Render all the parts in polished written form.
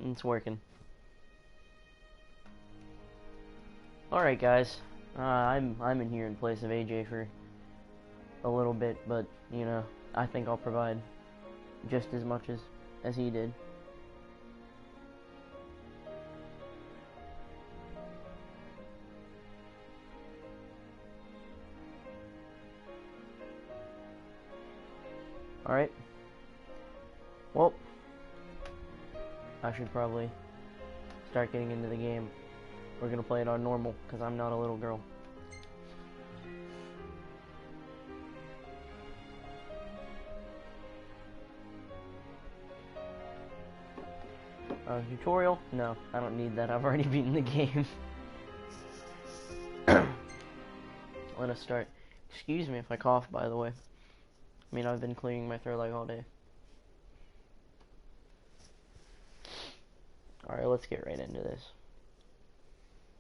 It's working. Alright guys, I'm in here in place of AJ for a little bit, but you know, I think I'll provide just as much as he did. Alright. Well, I should probably start getting into the game. We're gonna play it on normal, because I'm not a little girl. Tutorial? No, I don't need that. I've already beaten the game. Let us start. Excuse me if I cough, by the way. I mean, I've been clearing my throat like all day. Alright, let's get right into this.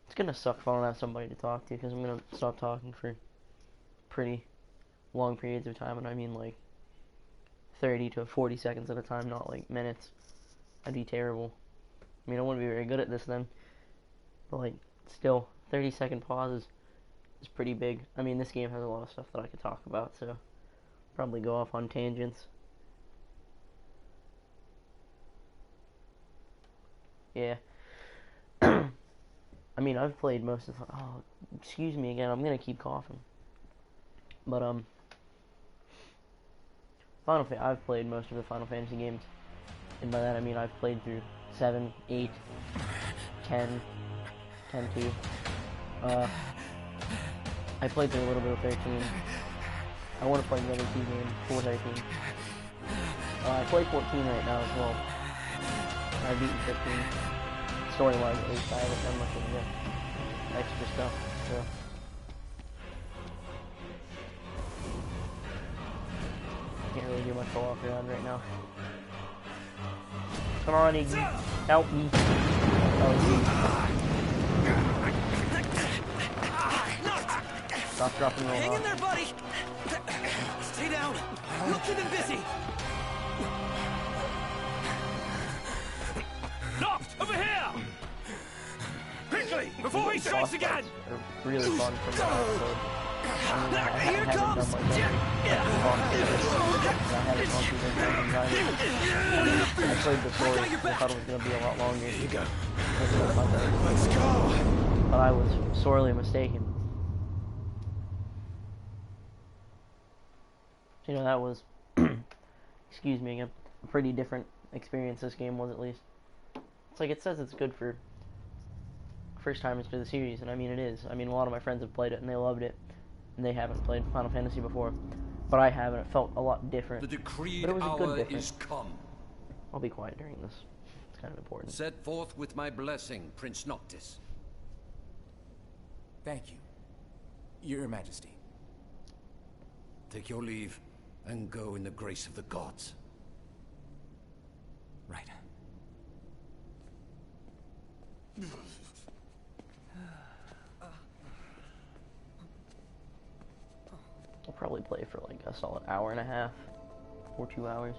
It's gonna suck if I don't have somebody to talk to, because I'm gonna stop talking for pretty long periods of time, and I mean like 30 to 40 seconds at a time, not like minutes. That'd be terrible. I mean, I wouldn't be very good at this then, but like, still, 30-second pauses is pretty big. I mean, this game has a lot of stuff that I could talk about, so probably go off on tangents. Yeah. I mean, I've played most of the... Oh, excuse me again, I'm gonna keep coughing. But, I've played most of the Final Fantasy games. And by that I mean I've played through 7, 8, 10, 10-2. I played through a little bit of 13. I want to play the other 2 games for 13. I play 14 right now as well. I've beaten 15. Story-wise, at least I haven't done much of the extra stuff, so. Can't really do much to walk around right now. Come on, Iggy. Help me. Oh, stop dropping roll. Hang in there, buddy. Stay down. We'll keep him busy. Noct, over here! Quickly, before he strikes again! They're really fun from that episode. Here it comes! I played the story, I thought it was going to be a lot longer. Here you go. Let's go! But I was sorely mistaken. You know, that was, excuse me again, a pretty different experience this game was, at least. It's like, it says it's good for first timers to the series, and I mean it is. I mean, a lot of my friends have played it, and they loved it. And they haven't played Final Fantasy before. But I have, and it felt a lot different. The decreed but it was a good hour different. is come. I'll be quiet during this. It's kind of important. Set forth with my blessing, Prince Noctis. Thank you, Your Majesty. Take your leave, and go in the grace of the gods. Right. I'll probably play for like a solid hour and a half or 2 hours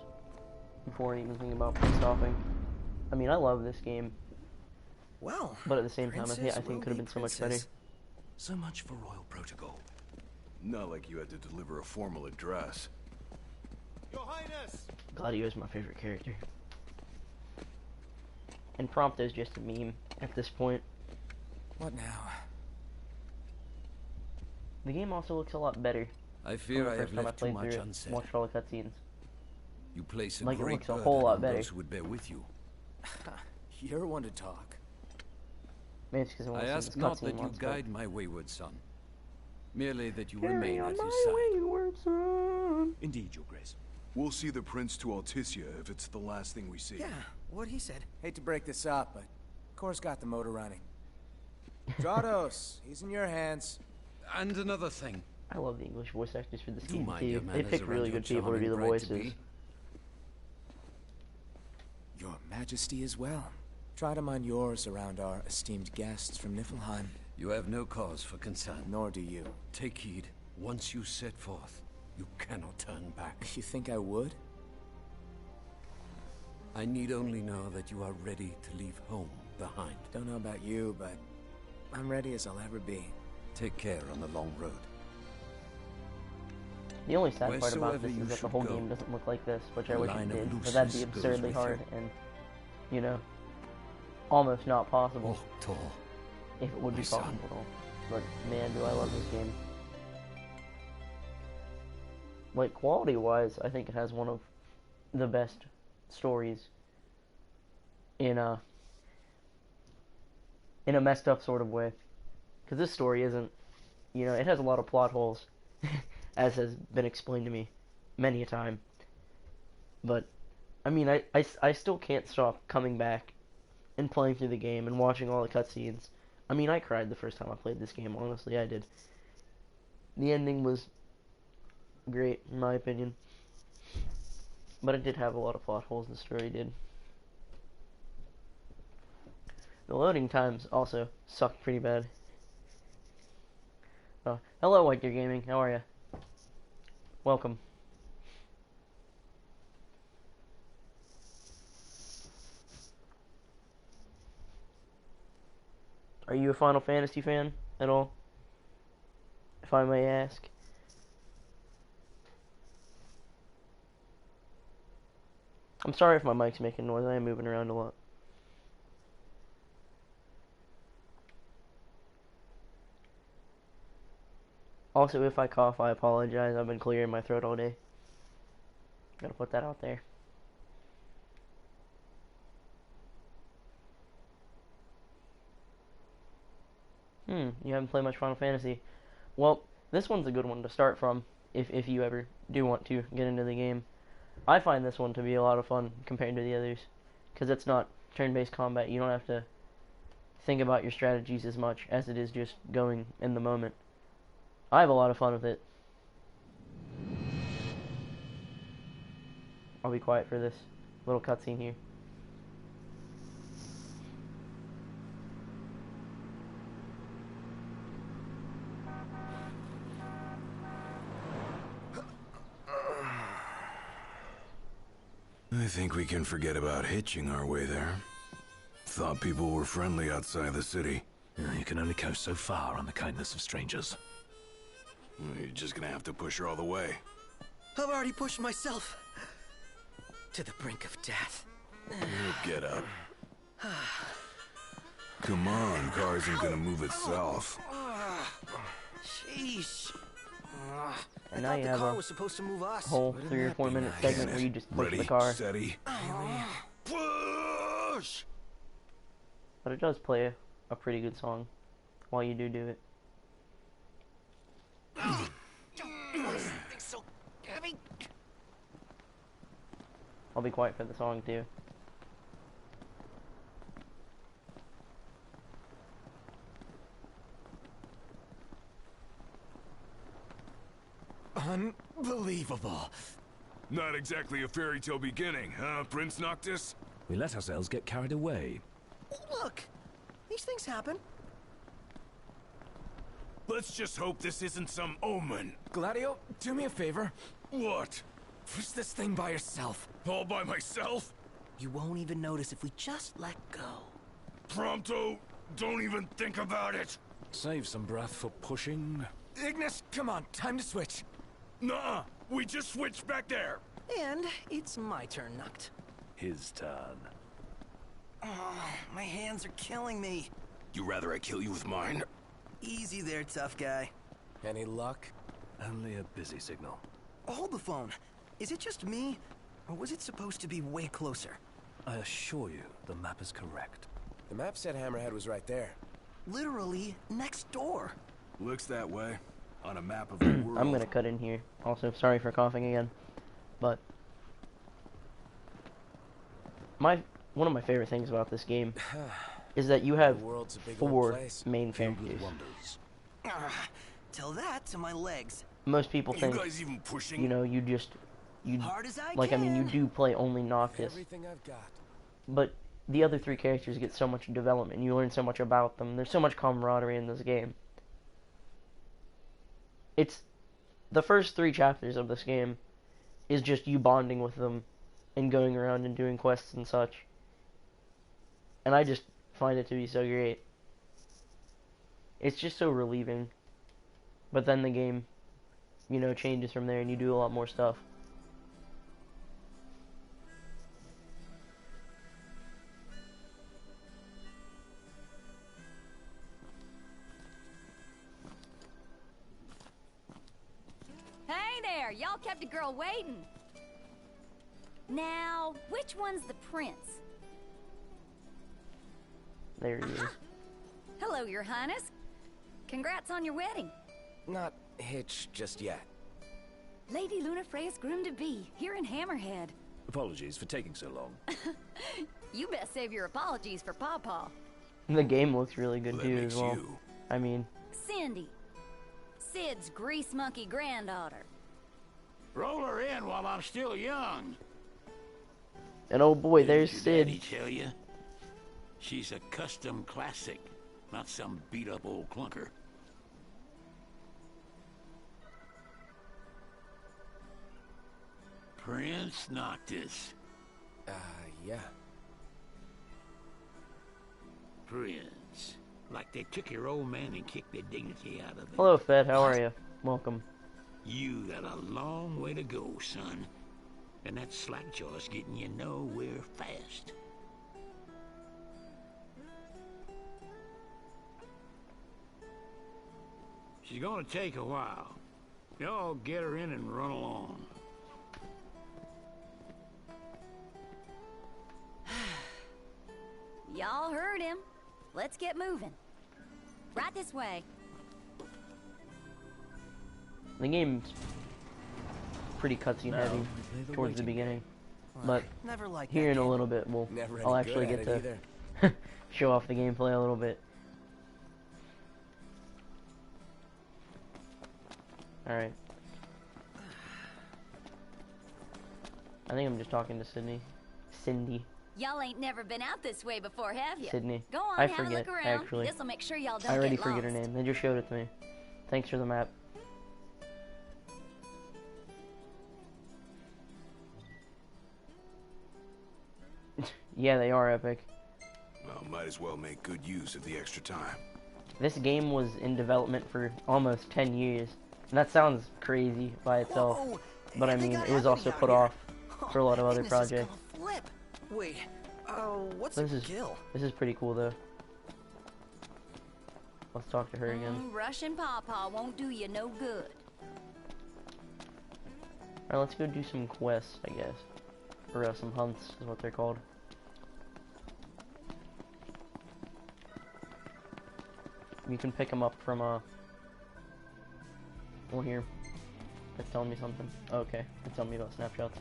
before I even think about stopping. I mean, I love this game. Well, but at the same time, I think it could have been so much better. So much for royal protocol. Not like you had to deliver a formal address. Your Highness! Gladio is my favorite character. And Prompto's just a meme at this point. What now? The game also looks a lot better. I fear I have left too much unsaid. Watched all the cutscenes. You place a like, great it looks a burden whole lot on better. those who would bear with you. You're one to talk. Maybe it's because I ask not that you guide my wayward son. Merely that you remain at his side. Wayward son. Indeed, Your Grace. We'll see the prince to Alticia if it's the last thing we see. Yeah, what he said. Hate to break this up, but Kor's got the motor running. Stratos, he's in your hands. And another thing. I love the English voice actors for this Do game mind too. your They manners pick around really your good people to do the charming voices. bride-to-be. Your Majesty as well. Try to mind yours around our esteemed guests from Niflheim. You have no cause for concern. Nor do you. Take heed. Once you set forth, you cannot turn back. You think I would? I need only know that you are ready to leave home behind. Don't know about you, but I'm ready as I'll ever be. Take care on the long road. The only sad part about Wheresoever this you is that the should whole go, game doesn't look like this, which I the wish it line of did, but that'd be Lucius goes absurdly with hard you. and, you know, almost not possible Walk tall. if it would my be son. possible at all. But man, do I love this game. Like, quality-wise, I think it has one of the best stories in a messed up sort of way. Because this story isn't, you know, it has a lot of plot holes, as has been explained to me many a time. But, I mean, I still can't stop coming back and playing through the game and watching all the cutscenes. I mean, I cried the first time I played this game, honestly, I did. The ending was great, in my opinion. But it did have a lot of plot holes, the story did. The loading times also sucked pretty bad. Hello, White Deer Gaming, how are ya? Welcome. Are you a Final Fantasy fan at all? If I may ask. I'm sorry if my mic's making noise, I am moving around a lot. Also, if I cough, I apologize. I've been clearing my throat all day. Gotta put that out there. You haven't played much Final Fantasy. Well, this one's a good one to start from, if you ever do want to get into the game. I find this one to be a lot of fun compared to the others, because it's not turn-based combat. You don't have to think about your strategies as much as it is just going in the moment. I have a lot of fun with it. I'll be quiet for this little cutscene here. I think we can forget about hitching our way there. Thought people were friendly outside the city. You can only go so far on the kindness of strangers. You're just gonna have to push her all the way. I've already pushed myself to the brink of death. Get up. Come on, car isn't gonna move itself. Sheesh. And now you the have car a was supposed to move us. whole Wouldn't 3 or that 4 be minute nice? segment where you just push Ready, the car. steady. Push! But it does play a pretty good song while you do it. It's so heavy. I'll be quiet for the song too. Unbelievable. Not exactly a fairy tale beginning, huh, Prince Noctis? We let ourselves get carried away. Look, these things happen. Let's just hope this isn't some omen. Gladio, do me a favor. What? Push this thing by yourself. All by myself? You won't even notice if we just let go. Prompto, don't even think about it. Save some breath for pushing. Ignis, come on, time to switch. Nuh-uh, we just switched back there. And it's my turn, Nuct. His turn. Oh, my hands are killing me. You rather I kill you with mine? Easy there, tough guy. Any luck? Only a busy signal. Hold the phone. Is it just me? Or was it supposed to be way closer? I assure you, the map is correct. The map said Hammerhead was right there. Literally next door. Looks that way. On a map of the world. I'm gonna cut in here. Also, sorry for coughing again. But one of my favorite things about this game is that you have The world's a big old 4 place. main Filled with characters. wonders. Tell that to my legs. Most people You think, guys even pushing? you know, you Hard as I like, I mean, you can. do play only Noctis, Everything I've got. but the other 3 characters get so much development. You learn so much about them. There's so much camaraderie in this game. It's the first 3 chapters of this game is just you bonding with them and going around and doing quests and such. And I just find it to be so great. It's just so relieving. But then the game, you know, changes from there and you do a lot more stuff. Hey there, y'all kept a girl waiting. Now, which one's the prince? There he is. Hello, Your Highness. Congrats on your wedding. Not hitched just yet. Lady Lunafreya's groom-to-be, here in Hammerhead. Apologies for taking so long. You best save your apologies for Pawpaw. The game looks really good Well, that too makes as well. you. I mean, Cindy. Sid's grease monkey granddaughter. Roll her in while I'm still young. and oh boy, there's Didn't your Sid. daddy tell you? She's a custom classic, not some beat-up old clunker. Prince Noctis. Yeah. Prince. Like they took your old man and kicked the dignity out of him. Hello, Fed. How are you? Welcome. You got a long way to go, son. And that slackjaw's getting you nowhere fast. She's gonna take a while. Y'all get her in and run along. Y'all heard him. Let's get moving. Right this way. The game's pretty cutscene Now, heavy we play the towards the waiting beginning, Well, but never liked here that in a game. little bit Never any I'll actually good get at to it either. show off the gameplay a little bit. Alright. I think I'm just talking to Cindy. Y'all ain't never been out this way before, have you? Sydney. Go on, I have forget, a look around. actually. This'll make sure y'all don't I already get forget her lost. name. They just showed it to me. Thanks for the map. Yeah, they are epic. Well, might as well make good use of the extra time. This game was in development for almost 10 years. And that sounds crazy by itself. Whoa, But I they mean, got it was happening also down put here. off for a lot of Oh, other Agnes is projects. gonna flip. Wait, what's This a is gill? this is pretty cool though. Let's talk to her again. Russian Pawpaw won't do you no good. Alright, let's go do some quests, I guess. Or some hunts is what they're called. You can pick them up from well, here. It's telling me something. Oh, okay, it's telling me about snapshots.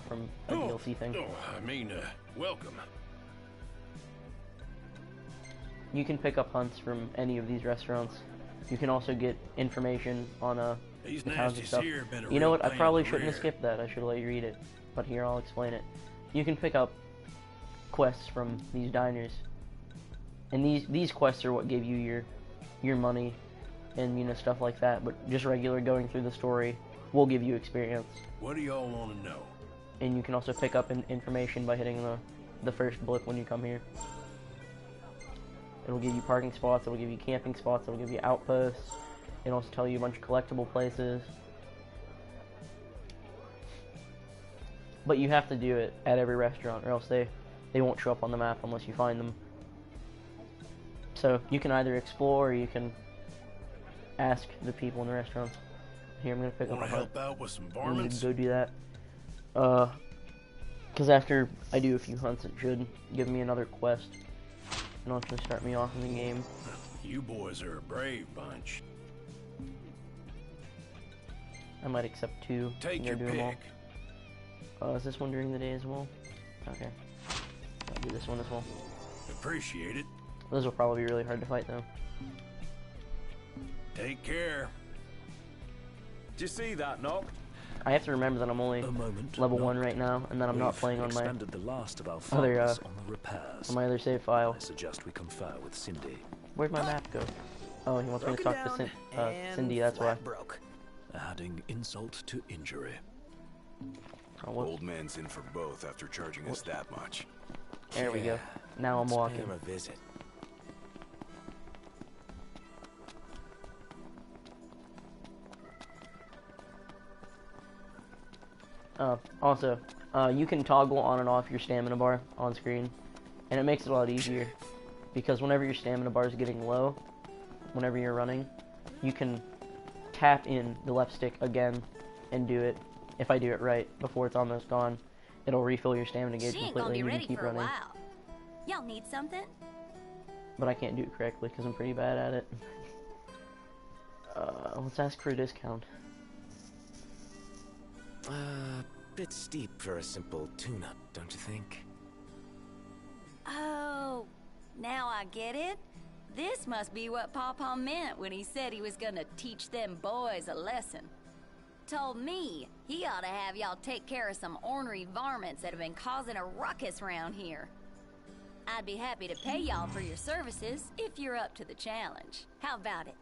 From a DLC thing. Welcome. You can pick up hunts from any of these restaurants. You can also get information on These the towns and nasties stuff. here been a You know real what? I pain probably in the shouldn't have rear. skipped that. I should have let you read it. But here, I'll explain it. You can pick up quests from these diners, and these quests are what give you your money, and you know, stuff like that. But just regular going through the story will give you experience. What do y'all want to know? And you can also pick up information by hitting the first blip when you come here. It'll give you parking spots, it'll give you camping spots, it'll give you outposts. It'll also tell you a bunch of collectible places. But you have to do it at every restaurant or else they won't show up on the map unless you find them. So you can either explore or you can ask the people in the restaurants. Here, I'm gonna pick up Want a to hunt. help out with some I'm varmints? gonna go do that. Because after I do a few hunts, it should give me another quest. And also start me off in the game. You boys are a brave bunch. I might accept two. Take and your go do them all. pick. Is this one during the day as well? Okay. I'll do this one as well. Appreciate it. Those will probably be really hard to fight though. Take care. Did you see that, Noct? I have to remember that I'm only A moment. level Noct. 1 right now, and that I'm not We've playing on my expended the last of our other, funds on the repairs. on my other save file. I suggest we confer with Cindy. Where'd my map go? Oh, he wants me to Broken talk to down and Cindy. That's why. flat broke. Adding insult to injury. Oh, whoops. Old man's in for both after charging us that much. There we go. Now I'm Let's pay walking. him a visit. Also, you can toggle on and off your stamina bar on screen, and it makes it a lot easier, because whenever your stamina bar is getting low, whenever you're running, you can tap in the left stick again and do it. If I do it right before it's almost gone, it'll refill your stamina gauge She ain't gonna completely be and you ready can keep for a running. while. Y'all need something? But I can't do it correctly because I'm pretty bad at it. Let's ask for a discount. Bit steep for a simple tune-up, don't you think? Oh, now I get it. This must be what Pawpaw meant when he said he was gonna teach them boys a lesson. Told me he ought to have y'all take care of some ornery varmints that have been causing a ruckus around here. I'd be happy to pay y'all for your services if you're up to the challenge. How about it?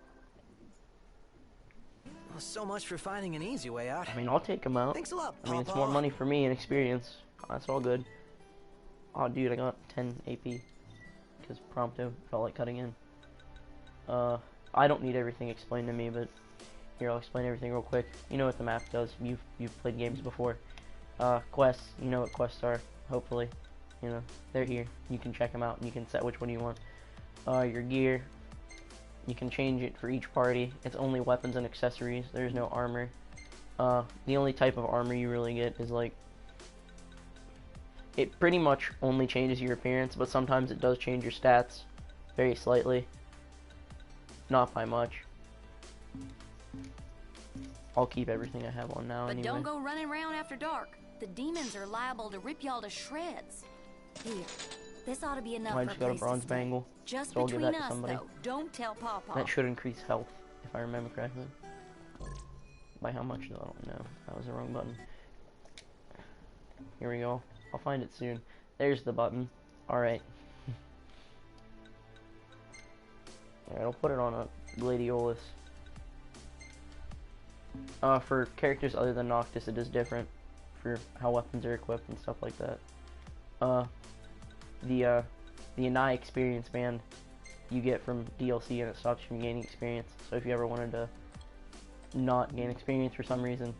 Well, so much for finding an easy way out. I mean, I'll take them out. Thanks a lot, I mean, it's Pawpaw. more money for me and experience. That's all good. Oh, dude, I got 10 AP. Because Prompto felt like cutting in. I don't need everything explained to me, but here, I'll explain everything real quick. You know what the map does. You've played games before. Quests, you know what quests are, hopefully. You know, they're here. You can check them out, and you can set which one you want. Your gear, you can change it for each party. It's only weapons and accessories. There's no armor. The only type of armor you really get is like... It pretty much only changes your appearance, but sometimes it does change your stats very slightly. Not by much. I'll keep everything I have on now But anyway. don't go running around after dark. The demons are liable to rip y'all to shreds. Here, this ought to be enough I for just a got a place to bronze stay. bangle. Just So I'll give between that to us, somebody. though. Don't tell Pawpaw. That should increase health, if I remember correctly. By how much though, I don't know. That was the wrong button. Here we go. I'll find it soon. There's the button. Alright. Alright, I'll put it on a Gladiolus. For characters other than Noctis, it is different for how weapons are equipped and stuff like that. The Anai experience band you get from DLC, and it stops you from gaining experience. So if you ever wanted to not gain experience for some reason,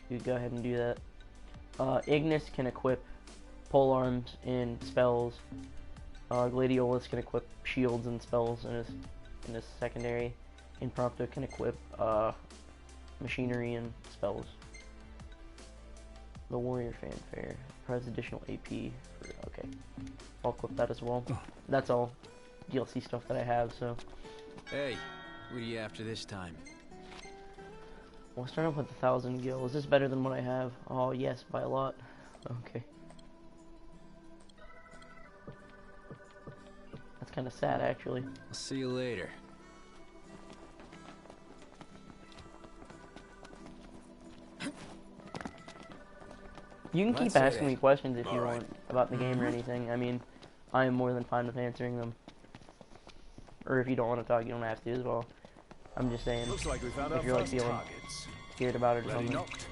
you could go ahead and do that. Ignis can equip polearms and spells. Gladiolus can equip shields and spells in his secondary. And Prompto can equip machinery and spells. The Warrior Fanfare provides additional AP for, okay. I'll equip that as well. That's all DLC stuff that I have, so. Hey, what are you after this time? We'll start off with 1,000 gil. Is this better than what I have? Oh, yes, by a lot. Okay. That's kind of sad, actually. I'll see you later. You can keep That's asking it. me questions if you All right. want about the game or anything. I mean, I am more than fine with answering them. Or if you don't want to talk, you don't have to as well. I'm just saying, Looks like we found if our you're like first feeling targets. scared about it or Ready something. knocked.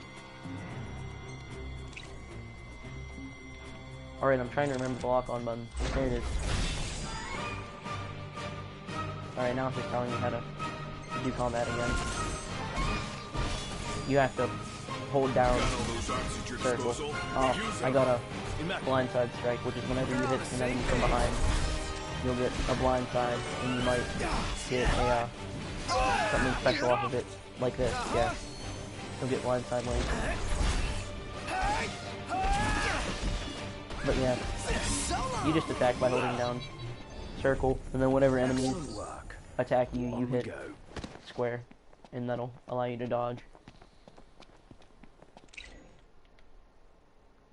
Alright, I'm trying to remember the lock-on button. There it is. Alright, now it's just telling me how to do combat again. You have to hold down circle. Oh, I got a blindside strike, which is whenever you hit an enemy from behind, you'll get a blindside, and you might get a, something special off of it, like this, yeah. You'll get blindside link. But yeah, you just attack by holding down circle, and then whenever enemies attack you, you hit square, and that'll allow you to dodge.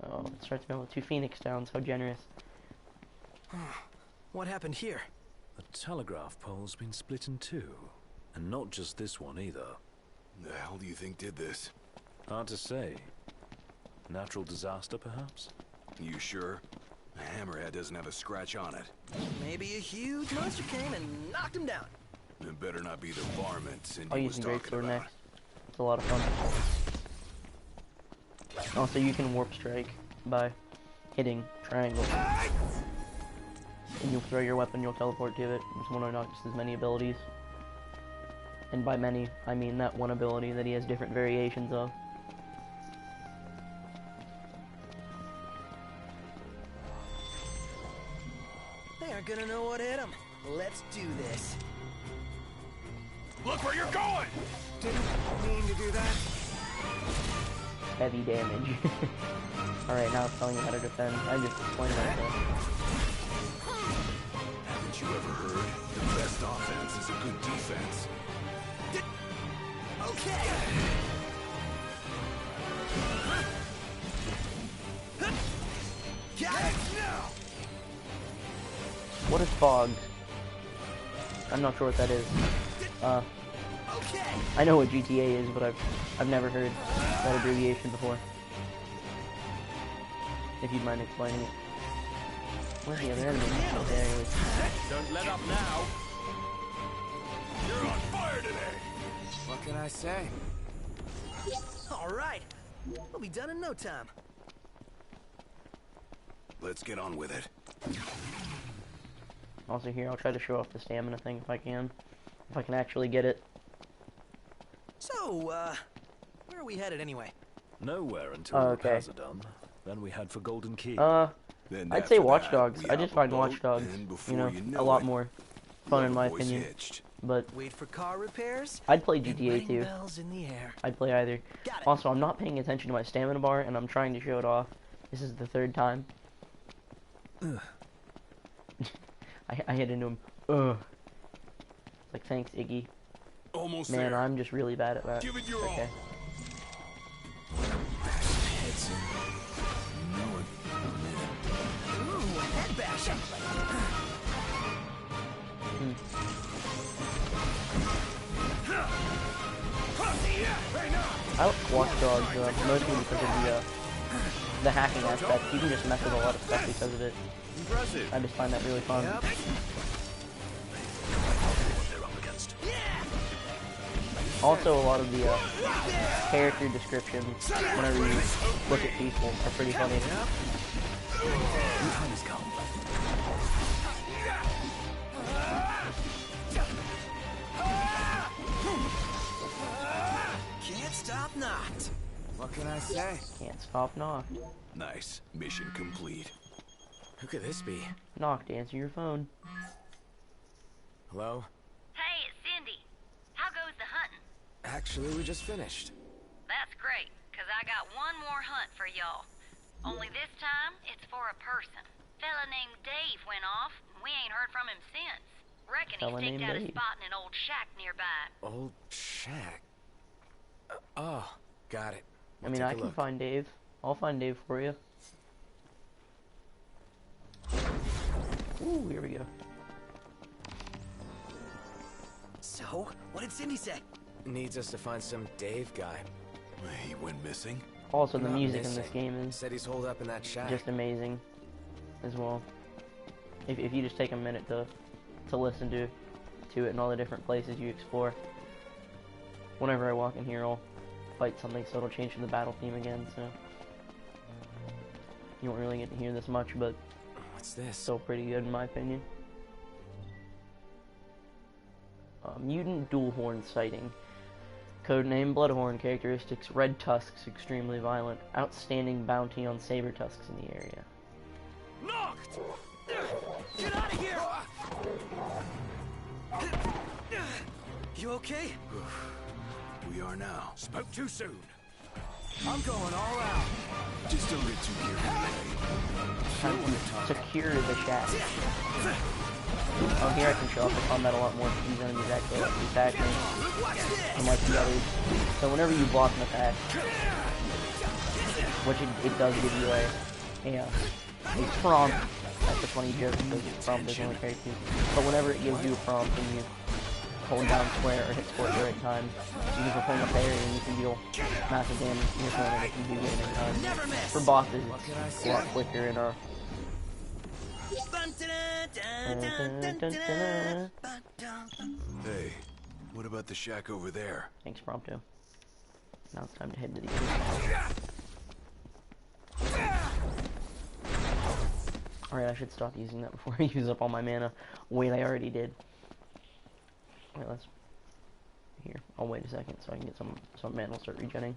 Oh, it starts me with 2 Phoenix Downs, how generous. What happened here? The telegraph pole's been split in two. And not just this one either. The hell do you think did this? Hard to say. Natural disaster, perhaps? You sure? The hammerhead doesn't have a scratch on it. Maybe a huge monster came and knocked him down. It better not be the varmint I'll Cindy use was the talking greatsword about. next. It's a lot of fun. Also, you can warp strike by hitting triangle. And you'll throw your weapon, you'll teleport to it. It's one of Noctis's many abilities. And by many, I mean that one ability that he has different variations of. They aren't gonna know what hit them. Let's do this. Look where you're going! Didn't mean to do that. Heavy damage. Alright, now it's telling you how to defend. I just explained myself. Haven't you ever heard? The best offense is a good defense. Okay. Got it now. What is fog? I'm not sure what that is. Okay. I know what GTA is, but I've never heard that abbreviation before. If you'd mind explaining it. Where's the other enemy? Oh, there he is. Don't let up now! You're on fire today! What can I say? All right. We'll be done in no time. Let's get on with it. Also here, I'll try to show off the stamina thing if I can. If I can actually get it. So, where are we headed anyway? Nowhere until Oh, the okay. repairs are done. Then we head for Golden Key. Then I'd say after Watch that, Dogs. we I just hop a find boat, Watch Dogs, and you before know, you a know lot it, more fun in my voice opinion. hitched. But Wait for car repairs. I'd play and GTA wedding too. bells in the air. I'd play either. Got it. Also, I'm not paying attention to my stamina bar, and I'm trying to show it off. This is the third time. I hit into him. Ugh. It's like, thanks, Iggy. Almost Man, there. I'm just really bad at that. Give it your all. Okay. Hits him. You know it. Ooh, head bash. I like Watch Dogs mostly because of the hacking aspect. You can just mess with a lot of stuff because of it. Impressive. I just find that really fun. Yep. Also, a lot of the character descriptions, whenever you look at people, are pretty funny. Time has come. Can't stop knocked. What can I say? Can't stop Knock. Nice. Mission complete. Who could this be? Knock to answer your phone. Hello? Hey, it's Cindy. How goes the hunting? Actually, we just finished. That's great, 'cause I got one more hunt for y'all. Only this time, it's for a person. Fella named Dave went off, and we ain't heard from him since. Reckon Fella he staked named out a Dave. spot in an old shack nearby. Old shack. Oh, got it. I mean, I can find Dave. I'll find Dave for you. Ooh, here we go. So, what did Cindy say? Needs us to find some Dave guy. He went missing. Also, the Not music in missing. this game is Said he's holed up in that shack. just amazing as well. If you just take a minute to listen to it and all the different places you explore. Whenever I walk in here, I'll fight something, so it'll change to the battle theme again, so you won't really get to hear this much, but What's this? still pretty good in my opinion. Mutant dual horn sighting. Codename Bloodhorn. Characteristics: red tusks, extremely violent. Outstanding bounty on saber tusks in the area. Knocked! Get out of here! You okay? We are now. Spoke too soon. I'm going all out. Just don't get too carried away. Time to secure the shack. Oh, here I can show off the combat a lot more. These enemies actually attack me, unlike the others. So whenever you block an attack, which it does give you a prompt. That's a funny joke because prompt is only characters. But whenever it gives you a prompt and you hold down square or hit square at the right time, you can perform a parry and you can deal massive damage to your opponent if you do get it in time. For bosses, it's a lot quicker and Hey, what about the shack over there? Thanks, Prompto. Now it's time to head to the other side. Alright, I should stop using that before I use up all my mana. Wait, I already did. Wait, let's... Here, I'll wait a second so I can get some mana will start regenning.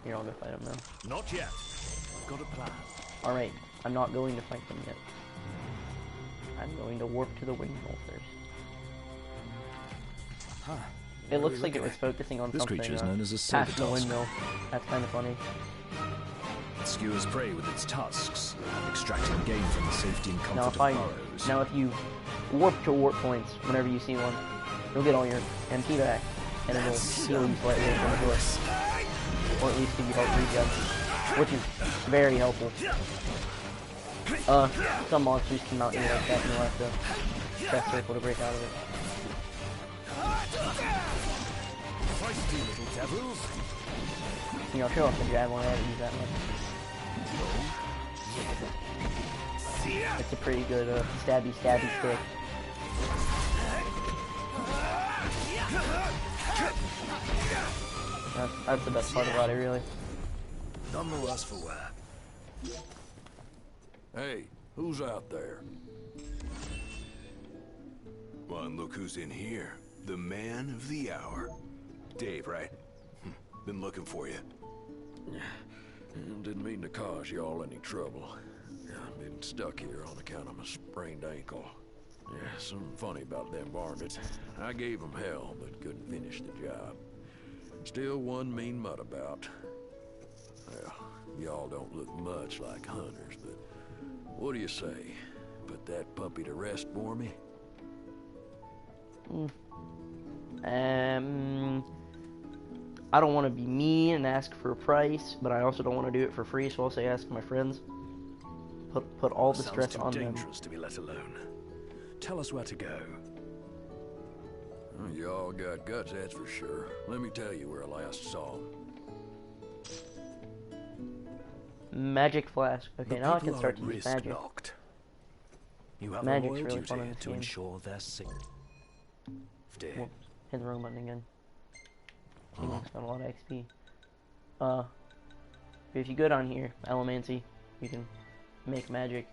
Here, I'll go fight them now. Not yet. I've got a plan. Alright, I'm not going to fight them yet. I'm going to warp to the windmill first. Huh. It looks like it was focusing on This something creature is known as a past the saber-tusk. windmill. That's kind of funny. It skewers prey with its tusks, extracting gain from the safety and Now comfort if I of burrows. now if you warp to warp points whenever you see one, you'll get all your MP back, and it'll heal you slightly from the door, or at least give you health regen, which is very helpful. Some monsters can mount you like that, and you'll have to press circle to break out of it. Feisty little devils. You know, show off the javelin. I haven't used that much. It's a pretty good stabby stick. That's the best part about it, really. None the worse for wear. Hey, who's out there? Well, and look who's in here. The man of the hour. Dave, right? Been looking for you. Didn't mean to cause y'all any trouble. I've been stuck here on account of my sprained ankle. Yeah, something funny about them varmints. I gave them hell, but couldn't finish the job. Still one mean mutt about. Well, y'all don't look much like hunters, but what do you say? Put that puppy to rest for me? I don't want to be mean and ask for a price, but I also don't want to do it for free, so I'll say ask my friends. Put all the stress on them. Sounds too dangerous to be let alone. Tell us where to go. Well, y'all got guts, that's for sure. Let me tell you where I last saw 'em. Magic flask. Okay, The now I people can start are to at use risk, magic. Noct. You have Magic's a loyal really duty fun in this to game. ensure their safety. Whoops, hit the wrong button again. Kingdom's got a lot of XP. But if you go down here, Elemancy, you can make magic.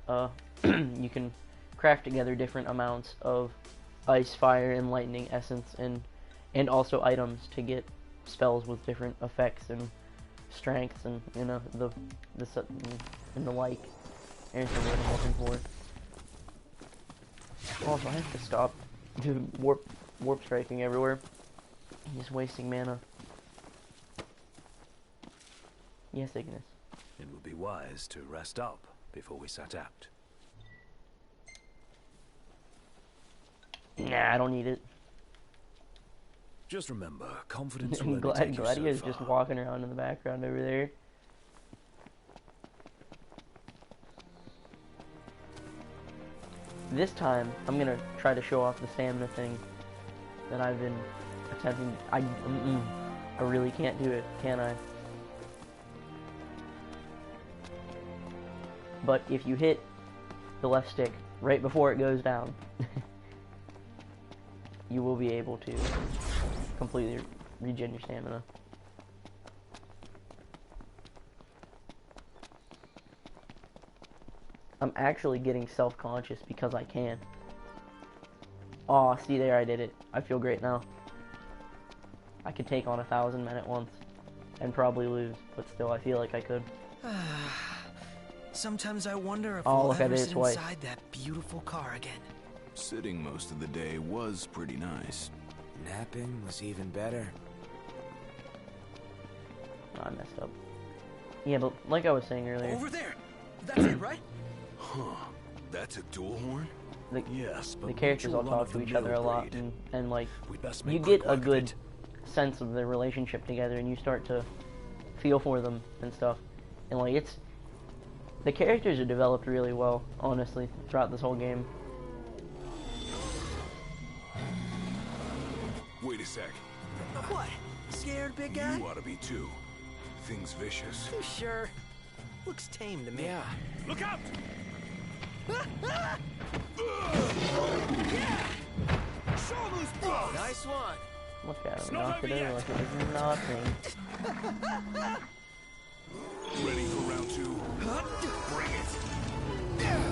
You can craft together different amounts of ice, fire, and lightning essence, and also items to get spells with different effects and strengths, and you know and the like. Anything that I'm looking for. Also, I have to stop warp striking everywhere. I'm just wasting mana. Yes, Ignis. It would be wise to rest up before we set out. Nah, I don't need it. Just remember, confidence will only take you so Gladio's far. just walking around in the background over there. This time, I'm gonna try to show off the stamina thing that I've been attempting. I really can't do it, can I? But if you hit the left stick right before it goes down, you will be able to completely regen your stamina. I'm actually getting self-conscious because I can. Aw, see there, I did it. I feel great now. I could take on 1,000 men at once and probably lose, but still I feel like I could. Sometimes I wonder if Oh, we'll look, I ever did it sit twice. inside that beautiful car again. Sitting most of the day was pretty nice. Napping was even better. Oh, I messed up. Yeah, but like I was saying earlier, Over there! That's it, right? Huh. That's a dual horn? Yes, but the characters all we're talk to each other a lot, and like, We'd best you make get quick a work of good it. sense of their relationship together, and you start to feel for them and stuff. And like, the characters are developed really well, honestly, throughout this whole game. Wait a sec. What? Scared, big guy? You ought to be too. Thing's vicious. You sure? Looks tame to me. Yeah. Look out! Nice one. Look at him, not knocked it over over yet. like it was nothing. Ready for round two? Bring it.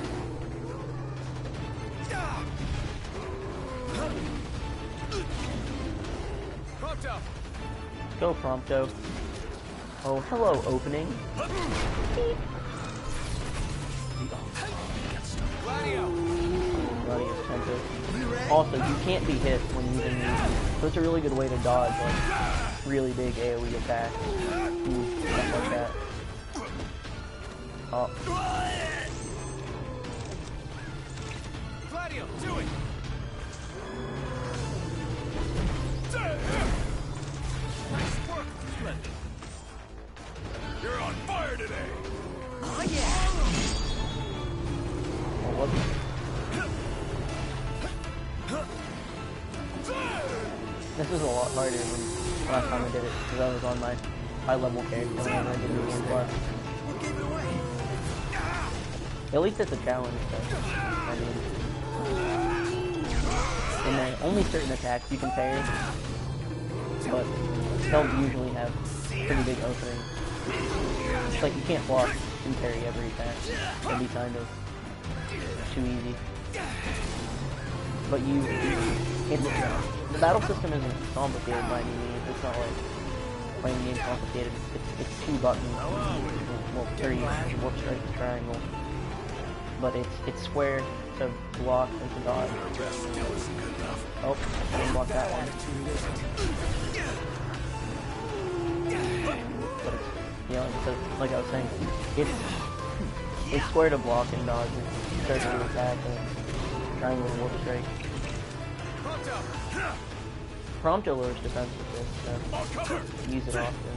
Go, Prompto. Oh, hello, opening. Gladio Tempest. Also, you can't be hit when using these, so it's a really good way to dodge, like, really big AoE attacks. Stuff like that. Oh. Gladio, do it! Nice work, Splendid. You're on fire today! Oh, yeah! Oh, what? This is a lot harder than last time I did it, because I was on my high level character when I did the game plus. What gave it away? At least it's a challenge, though. I mean, and then only certain attacks you can parry, but they'll usually have pretty big openings. It's like you can't block and parry every attack. That'd be kind of too easy. But the battle system isn't complicated by any means. It's not like playing the game complicated. It's 2 buttons, well, 3, warp strike and triangle. But it's square to block and to dodge. Oh, I didn't block that one. But it's, you know, like I was saying, it's square to block and dodge, and circle to attack, and triangle warp strike. Prompto lowers defense with this, so use it often.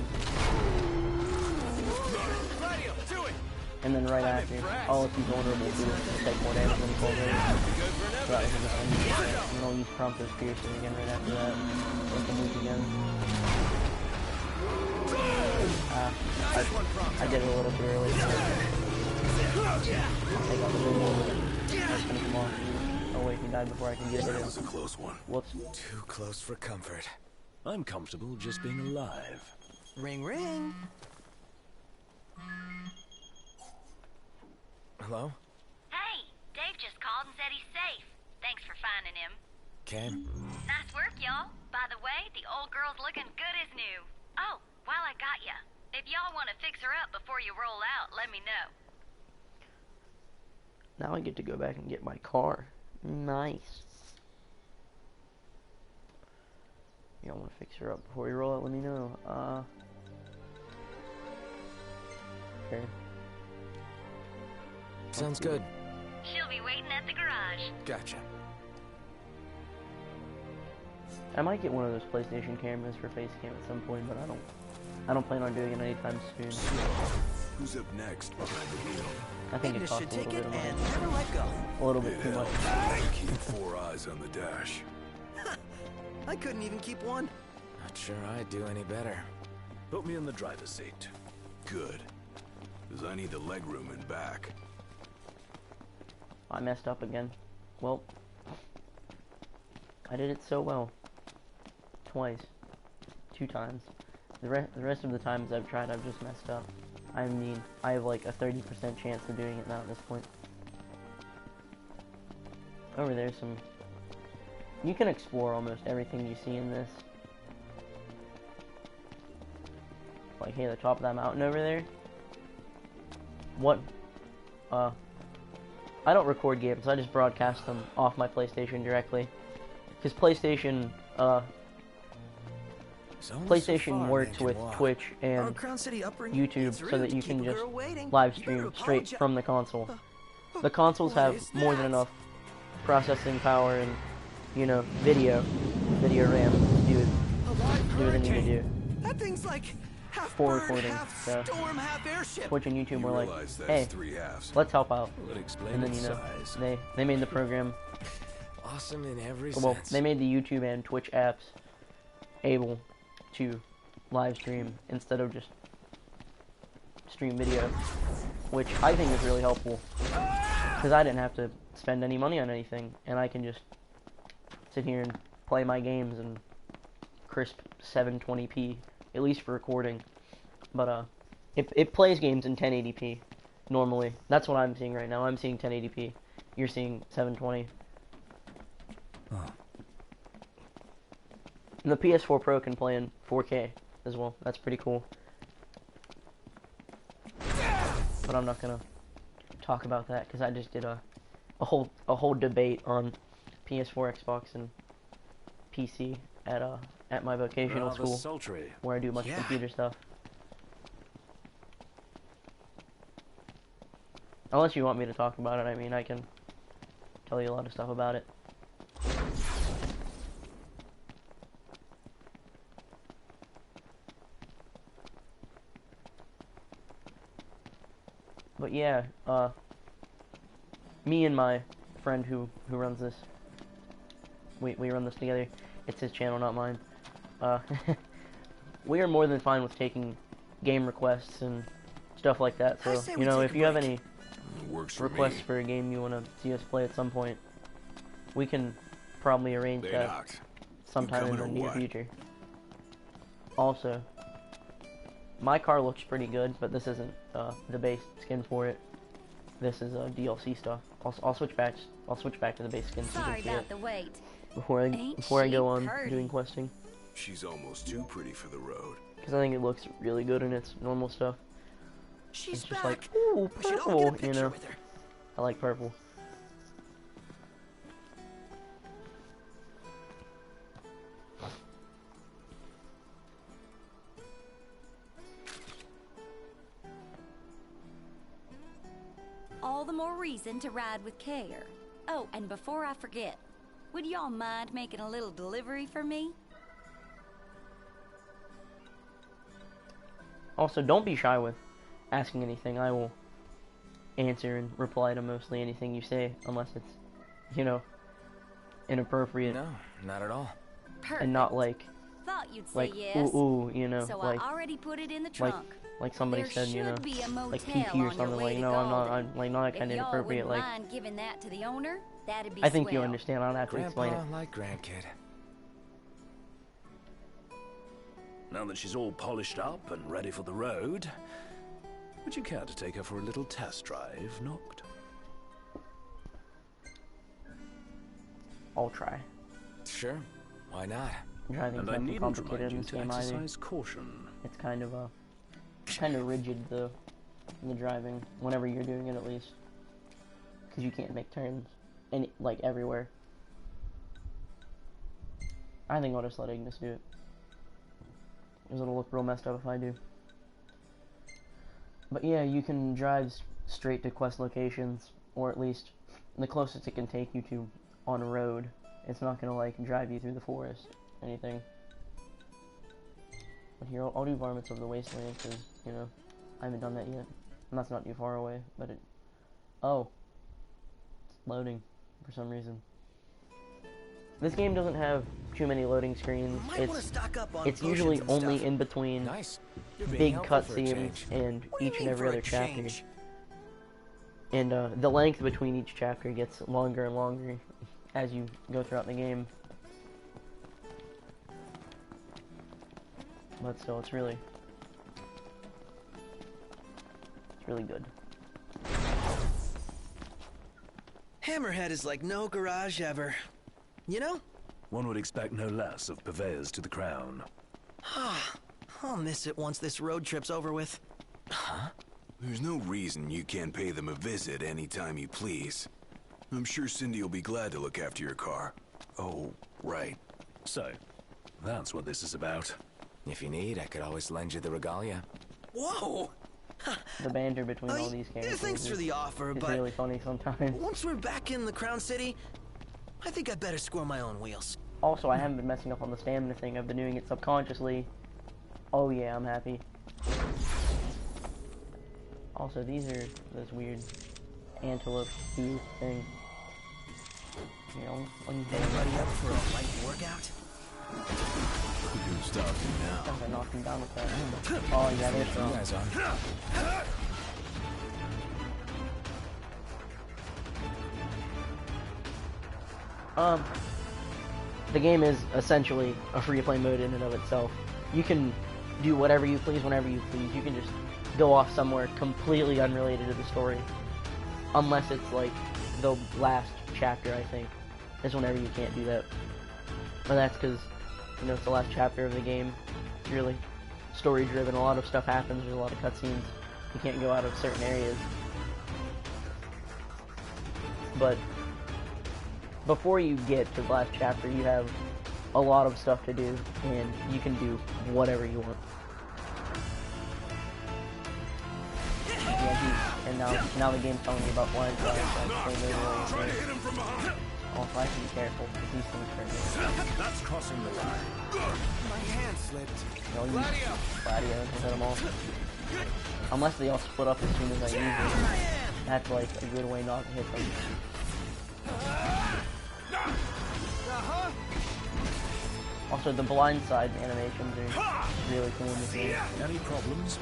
And then right after, I'll if he's vulnerable to take more damage when he falls over. So that was a defense. And then I'll use Prompto's piercing again right after that. So I can move again. I did it a little too early. I'll take out the big one. Let's finish him off. Oh wait, he died before I can get it. That was a close one. Whoops. Too close for comfort. I'm comfortable just being alive. Ring, ring. Hello? Hey, Dave just called and said he's safe. Thanks for finding him. Okay. Nice work, y'all. By the way, the old girl's looking good as new. Oh, while I got ya, if y'all want to fix her up before you roll out, let me know. Now I get to go back and get my car. Nice. Y'all want to fix her up before you roll out? Let me know. Okay. Sounds good. She'll be waiting at the garage. Gotcha. I might get one of those PlayStation cameras for face cam at some point, but I don't plan on doing it anytime soon. Who's up next behind the wheel? I think it Ignis costs should a take little it bit of and money. never let go. A little bit too much. Keep 4 eyes on the dash. I couldn't even keep one. Not sure I'd do any better. Put me in the driver's seat. Good. Because I need the legroom in back. I messed up again. Well, I did it so well. Twice. 2 times. The rest of the times I've tried, I've just messed up. I mean, I have like a 30% chance of doing it now at this point. Over there's some... You can explore almost everything you see in this. Like, hey, the top of that mountain over there? What? I don't record games, I just broadcast them off my PlayStation directly. Because PlayStation works with Twitch and YouTube so that you can just live stream straight from the console. The consoles have more than enough processing power and, you know, video RAM to do what they need to do. That thing's like half For bird, recording, half so storm, half airship. Twitch and YouTube were like, Realize that's hey, 3 halves. let's help out. Well, it explains And then, its you know, size. they made the program, Awesome in every well, sense. they made the YouTube and Twitch apps able to live stream instead of just stream video, which I think is really helpful because I didn't have to spend any money on anything and I can just sit here and play my games in crisp 720p, at least for recording. But it plays games in 1080p normally. That's what I'm seeing right now. I'm seeing 1080p. You're seeing 720. And the PS4 Pro can play in 4K as well. That's pretty cool. But I'm not gonna talk about that because I just did a whole debate on PS4, Xbox, and PC at my vocational Rather school sultry. where I do a bunch of computer stuff. Unless you want me to talk about it, I mean, I can tell you a lot of stuff about it. But yeah, me and my friend who runs this, we run this together. It's his channel, not mine. We are more than fine with taking game requests and stuff like that. So, you know, if you have any requests for a game you want to see us play at some point, we can probably arrange that sometime in the near future. Also, my car looks pretty good, but this isn't the base skin for it. This is DLC stuff. I'll switch back. I'll switch back to the base skin so you Sorry can see about it the wait. before I go on doing questing. She's almost too pretty for the road. Because I think it looks really good in its normal stuff. She's It's just back. like, ooh, We should all get a purple, you picture know. with her. I like purple. All the more reason to ride with care. Oh, and before I forget, would y'all mind making a little delivery for me? Also, don't be shy with asking anything. I will answer and reply to mostly anything you say, unless it's, you know, inappropriate. No, not at all. Perfect. And not like, Thought you'd say like, yes. ooh, you know, So like, I already put it in the like, trunk. like somebody There said, you know, should be a like motel PP or on your something. way Like, to no, I'm not, Galding. I'm like not that If kind of y'all inappropriate. wouldn't Like, mind giving that to the owner, that'd be I think you swell. understand. I don't have to explain it. Grandpa like grandkid. Now that she's all polished up and ready for the road, would you care to take her for a little test drive, Noct? I'll try. Sure, why not? Driving's And I nothing needn't complicated remind in you this to game either. exercise caution. It's kind of rigid the driving whenever you're doing it, at least, because you can't make turns like everywhere. I think I'll just let Ignis do it, because it'll look real messed up if I do. But yeah, you can drive straight to quest locations, or at least the closest it can take you to on a road. It's not gonna like drive you through the forest, anything. But here, I'll do Varmints of the Wasteland, because, you know, I haven't done that yet. And that's not too far away, but it... Oh. It's loading, for some reason. This game doesn't have too many loading screens. Might wanna stock up on It's usually potions and only stuff. in between Nice. You're being big helpful for a cutscenes change. and What do you each and mean every for a other chapter. change? And the length between each chapter gets longer and longer as you go throughout the game. But still, it's really good. Hammerhead is like no garage ever. You know? One would expect no less of purveyors to the crown. I'll miss it once this road trip's over with. There's no reason you can't pay them a visit anytime you please. I'm sure Cindy will be glad to look after your car. Oh, right. So, that's what this is about. If you need, I could always lend you the regalia. Whoa! The banter between all these characters Thanks for the offer, is but really funny sometimes. once we're back in the Crown City, I think I better score my own wheels. Also, I haven't been messing up on the stamina thing. I've been doing it subconsciously. Oh yeah, I'm happy. Also, these are those weird antelope stew thing. You know, Anybody up for a light workout? Who can stop you now? I knocked him down with that. Oh yeah, they're strong. You guys are. The game is essentially a free-to-play mode in and of itself. You can do whatever you please whenever you please. You can just go off somewhere completely unrelated to the story. Unless it's like the last chapter, I think, is whenever you can't do that. But that's because You know, it's the last chapter of the game. It's really story driven. A lot of stuff happens. There's a lot of cutscenes. You can't go out of certain areas. But before you get to the last chapter, you have a lot of stuff to do, and you can do whatever you want. Yeah, and now the game's telling you about blind sides. Also, I have to be careful because these things hurt. That's crossing the line. My hand slipped. I'll use Gladio and hit them all. Unless they all split up as soon as I use them. That's like a good way not to hit them. Also, the blind side animations are really cool in this game. Any problems?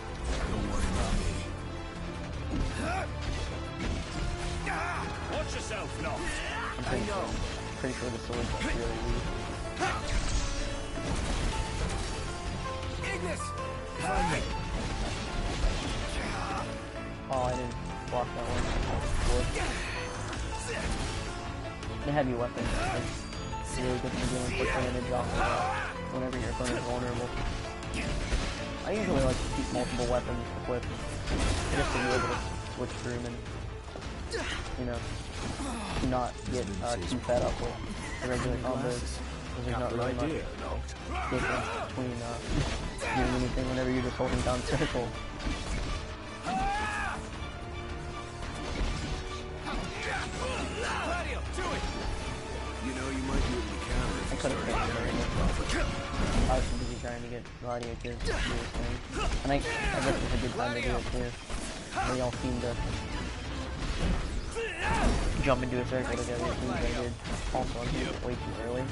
Don't worry about me. Watch yourself, Noct. I'm pretty sure the sword's like really weak. Ignis! Oh, I didn't block that one. The heavy weapon is really good for dealing quick damage off whenever your opponent is vulnerable. I usually like to keep multiple weapons equipped just to be able to switch through them and, you know, not get too fed up with the regular combos. Because there's not really much difference between doing anything whenever you're just holding down circle. You know, you might be able to counter I could have taken it. I was too busy trying to get Gladio to do his thing. And I guess it's a good time to do it too. They all seem to jump into a circle together as soon as I did. Also, I'm doing it way too early.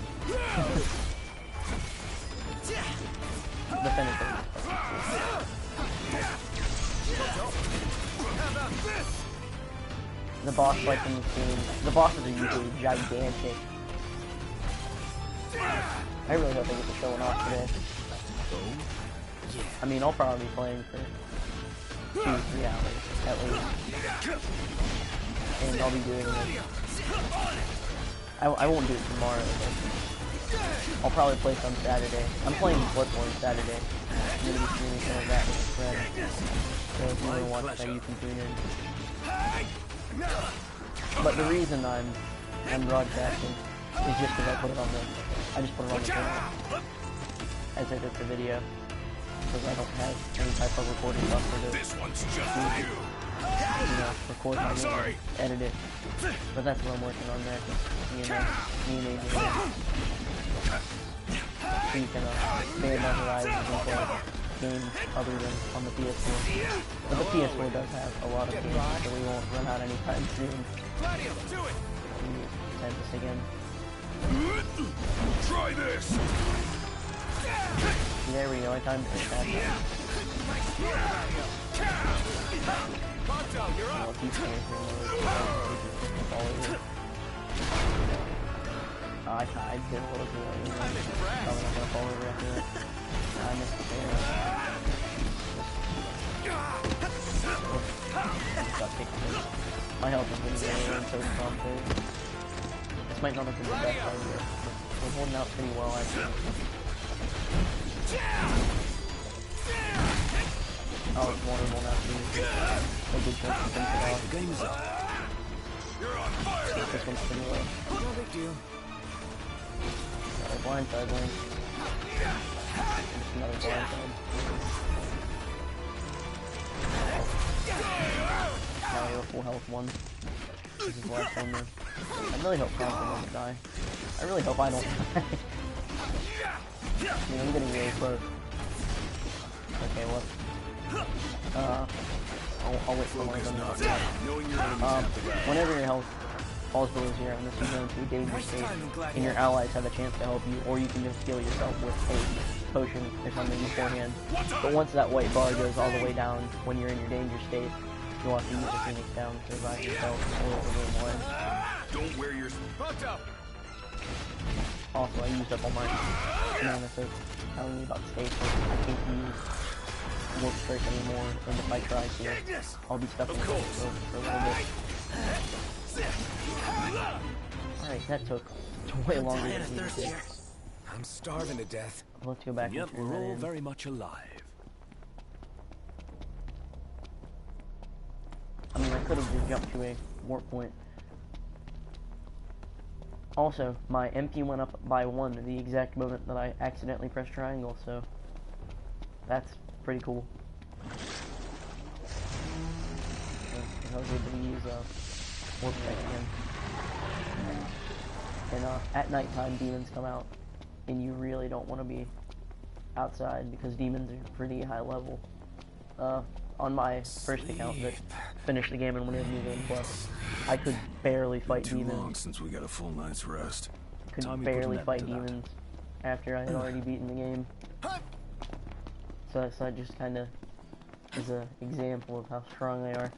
The finisher. The boss fights in this game, the bosses are usually gigantic. I really hope I get to show it off today. I mean, I'll probably be playing for 2-3 hours at least. And I'll be doing it. I won't do it tomorrow, but I'll probably play some Saturday. I'm playing Bloodborne Saturday. I'm going to be streaming some of that with a friend. So if you want to watch that, you can tune in. But the reason I'm broadcasting is just because I just put it on the channel as I did the video, because I don't have any type of recording software to record my video and edit it. But that's what I'm working on there. Me and Adrian. So you can expand my horizons and play games other than on the PS4. But the PS4 does have a lot of games, so we won't run out anytime soon. Time this again. Try this! There we go, I timed it that time. Oh, he's here. I did a little too late. Probably not gonna fall over after that. I missed the fair. My health is really low and so complicated. This might not have been the best idea, but we're holding out pretty well, actually. Oh, it's vulnerable now, too. A good chance to finish it off. Game's up. You're on fire! This one's pretty low. No big deal. Another blindside link. Just another blindside. Now we have a full health one. This is the last one then. I really hope Conklin doesn't die. I really hope I don't die. I mean, I'm getting really close. Okay, what? I'll wait for one of them to die. Whenever your health falls below zero, and this is going to a dangerous state, and your allies have a chance to help you, or you can just heal yourself with a potion or something beforehand. But once that white bar goes all the way down when you're in your danger state, you'll have to use the Phoenix down to revive yourself or the game will end. Don't wear your... Also, I used up all my mana, so telling me about states. I can't use warp strike anymore, and if I try to, I'll be stuck in the for a little bit. Alright, that took way longer than it needed to. I'm starving to death. Let's go back And yet and turn we're that all in. very much alive. I mean, I could have just jumped to a warp point. Also, my MP went up by 1 the exact moment that I accidentally pressed triangle, so that's pretty cool. So I was able to use warp tech again. And at nighttime, demons come out, and you really don't want to be outside because demons are pretty high level. On my first account that finished the game and went into New Game Plus, I could barely fight Too demons. long since we got a full night's rest. Could Time we put an barely end fight to that. demons after I had already beaten the game. So that just kind of is an example of how strong they are.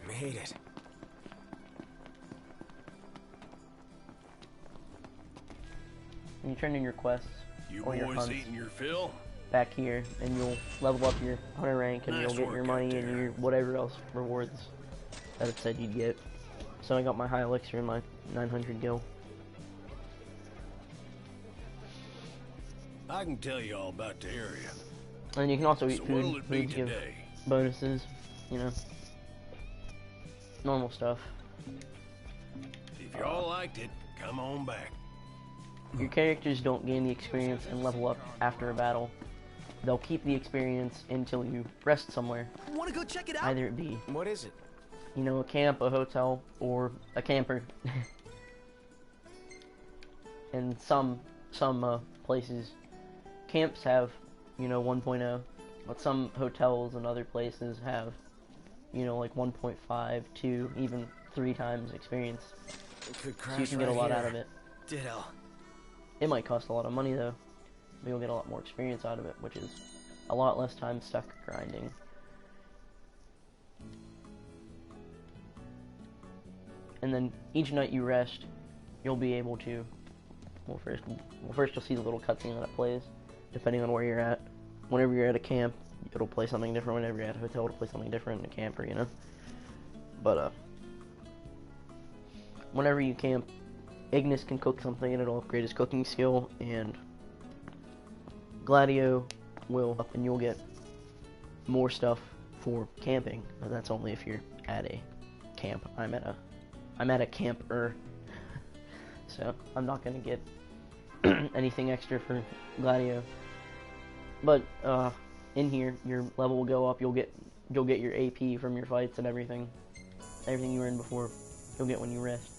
Made it. And you turn in your quests You or your boys hunts eating your fill? back here, and you'll level up your hunter rank, and Nice you'll get work your out money there. and your whatever else rewards that it said you'd get. So I got my high elixir and my 900 gil. I can tell you all about the area. And you can also eat So food. what'll it be Foods give today? bonuses, you know, normal stuff. If y'all liked it, come on back. Your characters don't gain the experience and level up after a battle. They'll keep the experience until you rest somewhere. Wanna go check it out? Either it be, What is it? you know, a camp, a hotel, or a camper. And some places, camps have, you know, 1.0, but some hotels and other places have, you know, like 1.5, 2, even 3 times experience. It could crash So you can get a right lot here. out of it. Ditto. It might cost a lot of money though, but you'll get a lot more experience out of it, which is a lot less time stuck grinding. And then each night you rest, you'll be able to, well first you'll see the little cutscene that it plays, depending on where you're at. Whenever you're at a camp, it'll play something different. Whenever you're at a hotel, it'll play something different in a camper, you know? But, whenever you camp, Ignis can cook something and it'll upgrade his cooking skill, and Gladio will up and you'll get more stuff for camping. But that's only if you're at a camp. I'm at a camper. So I'm not gonna get anything extra for Gladio. But in here your level will go up, you'll get your AP from your fights and everything. Everything you were in before, you'll get when you rest.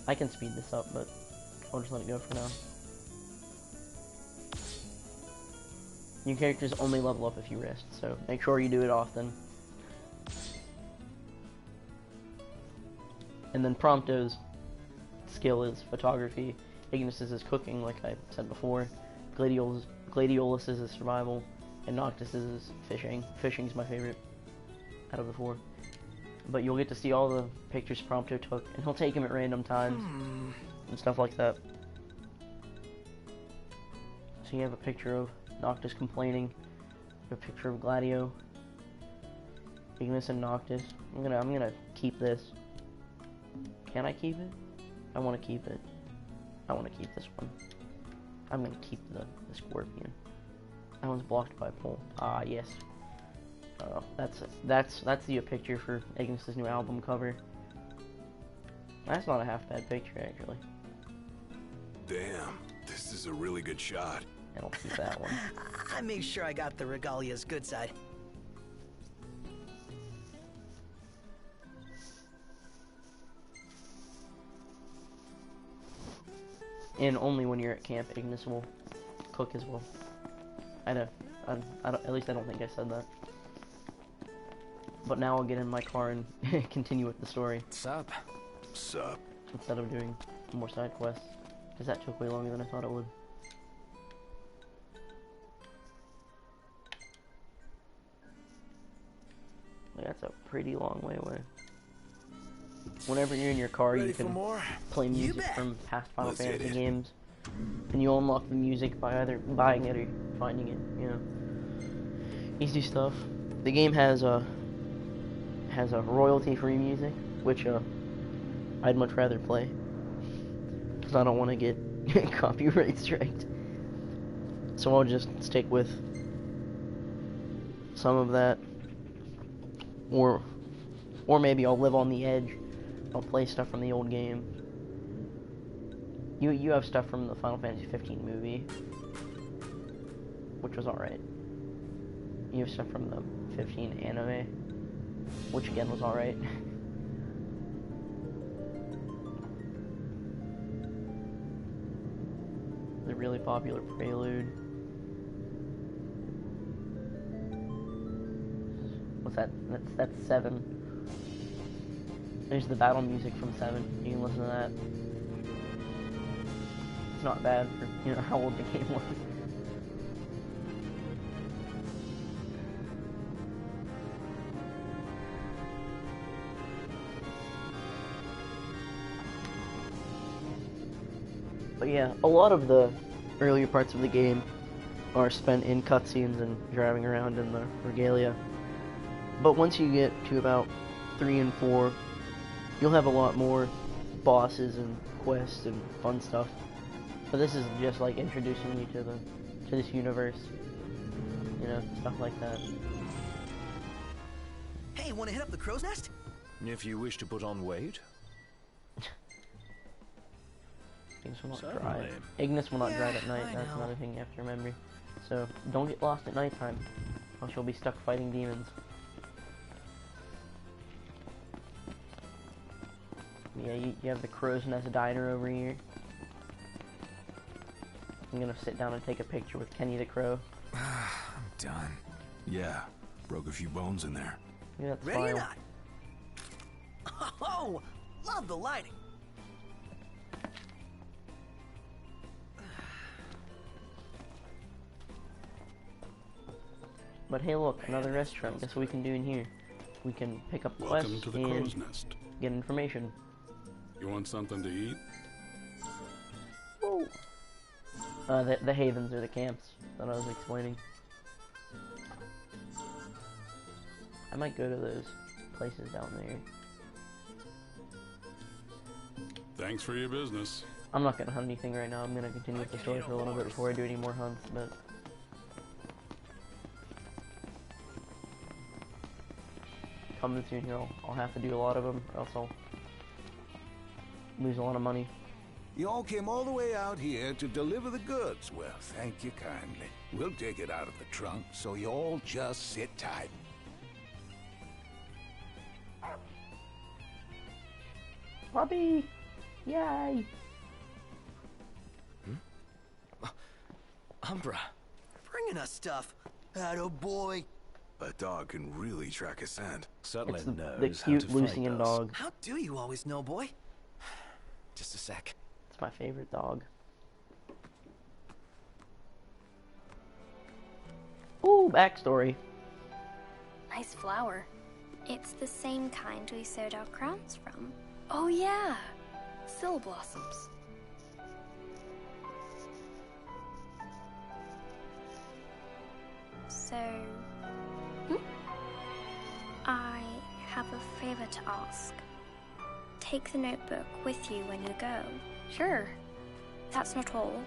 I can speed this up, but I'll just let it go for now. Your characters only level up if you rest, so make sure you do it often. And then Prompto's skill is photography, Ignis's is cooking, like I said before, Gladiolus's is survival, and Noctis's is fishing. Fishing's my favorite out of the 4. But you'll get to see all the pictures Prompto took, and he'll take them at random times, and stuff like that. So you have a picture of Noctis complaining, a picture of Gladio, Ignis and Noctis. I'm gonna keep this. Can I keep it? I want to keep it. I want to keep this one. I'm gonna keep the Scorpion. That one's blocked by a pole. Ah, yes. That's the picture for Ignis' new album cover. That's not a half bad picture, actually. Damn, this is a really good shot. And I'll keep that one. I made sure I got the Regalia's good side. And only when you're at camp, Ignis will cook as well. I don't, at least I don't think I said that. But now I'll get in my car and continue with the story. Sup? Sup? Instead of doing more side quests. Because that took way longer than I thought it would. That's a pretty long way away. Whenever you're in your car, Ready you for can more? play music bet. from past Final Let's hit Fantasy it. games. And you unlock the music by either buying it or finding it, you know. Easy stuff. The game has a royalty-free music, which I'd much rather play. Because because I don't want to get copyright striked. So I'll just stick with some of that, or maybe I'll live on the edge. I'll play stuff from the old game. You have stuff from the Final Fantasy 15 movie, which was alright. You have stuff from the 15 anime, which again was alright. The really popular Prelude. What's that? That's 7. There's the battle music from 7. You can listen to that. It's not bad for, you know, how old the game was. But yeah, a lot of the earlier parts of the game are spent in cutscenes and driving around in the regalia. But once you get to about 3 and 4, you'll have a lot more bosses and quests and fun stuff. But this is just like introducing you to this universe, you know, stuff like that. Hey, wanna hit up the crow's nest? If you wish to put on weight. Things will not Certainly. drive. Ignis will not Yeah, drive at night. I That's know. another thing you have to remember. So don't get lost at nighttime, else you'll be stuck fighting demons. Yeah, you have the Crow's Nest Diner over here. I'm gonna sit down and take a picture with Kenny the Crow. I'm done. Yeah, broke a few bones in there. Yeah, that's Ready or fine. not? Oh, love the lighting. But hey, look, another restaurant. Guess what we can do in here? We can pick up quests Welcome to the Crow's and Nest. get information. You want something to eat? Whoa. The havens are the camps that I was explaining. I might go to those places down there. Thanks for your business. I'm not gonna hunt anything right now. I'm gonna continue with the story for a little bit before I do any more hunts, but coming soon here, I'll have to do a lot of them, or else I'll lose a lot of money. You all came all the way out here to deliver the goods. Well, thank you kindly. We'll take it out of the trunk, so you all just sit tight. Puppy! Yay! Umbra, bringing us stuff. Atta boy. A dog can really track a scent. Certainly It's the knows how cute to find Lucian us. dog. How do you always know, boy? Just a sec. It's my favorite dog. Ooh, backstory. Nice flower. It's the same kind we sewed our crowns from. Oh yeah, Syl blossoms. So, I have a favor to ask. Take the notebook with you when you go. Sure. That's not all.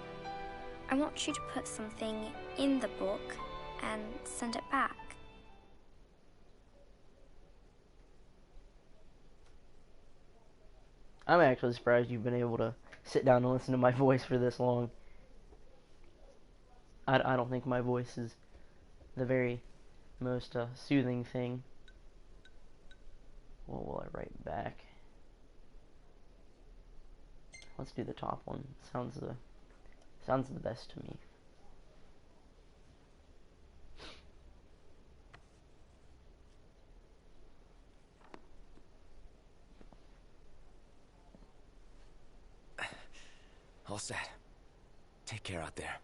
I want you to put something in the book and send it back. I'm actually surprised you've been able to sit down and listen to my voice for this long. I don't think my voice is the very most soothing thing. What will I write back? Let's do the top one. Sounds the best to me. All set. Take care out there.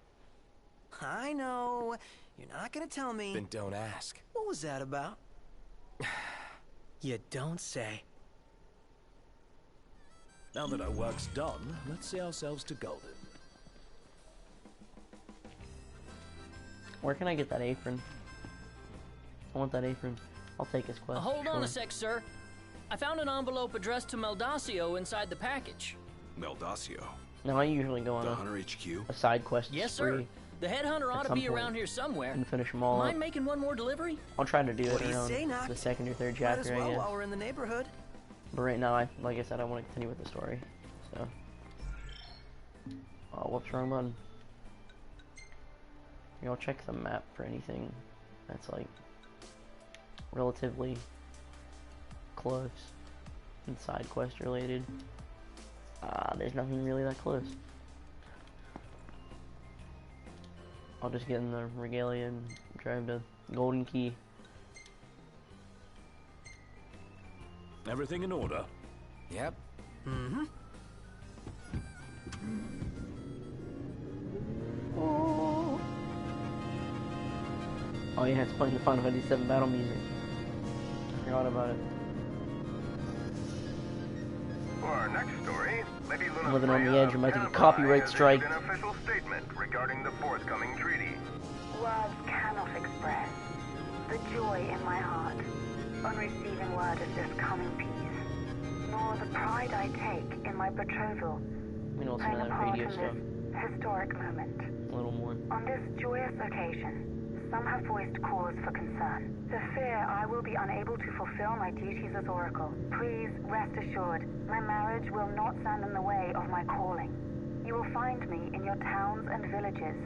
I know. You're not gonna tell me. Then don't ask. What was that about? You don't say. Now that our work's done, let's see ourselves to Golden. Where can I get that apron? I want that apron. I'll take his quest. Hold on sure. a sec, sir. I found an envelope addressed to Meldacio inside the package. Meldacio? No, I usually go on The Hunter HQ? a side quest Yes, sir. spree The headhunter ought to some be point around here somewhere. and finish them all Mind up. making one more delivery? I'll try to do What it do you around say, the Noct? second or third Might as chapter, I well guess. while we're in the neighborhood. But right now, like I said, I want to continue with the story. So, oh, whoops, wrong button. You know, check the map for anything that's like relatively close and side quest related. There's nothing really that close. I'll just get in the regalia and drive to Golden Key. Everything in order? Yep. Mm-hmm. Oh yeah, it's playing the Final Fantasy VII battle music. I forgot about it. For our next story, Lady Luna I'm living on the Freya edge, of we might get a Tenebrae copyright has strike. issued an official statement regarding the forthcoming treaty. Words cannot express the joy in my heart on receiving word of this coming peace, nor the pride I take in my betrothal We know some playing of a that part radio in stuff. this historic moment. A little more. On this joyous occasion, some have voiced cause for concern. The fear I will be unable to fulfill my duties as Oracle. Please rest assured, my marriage will not stand in the way of my calling. You will find me in your towns and villages,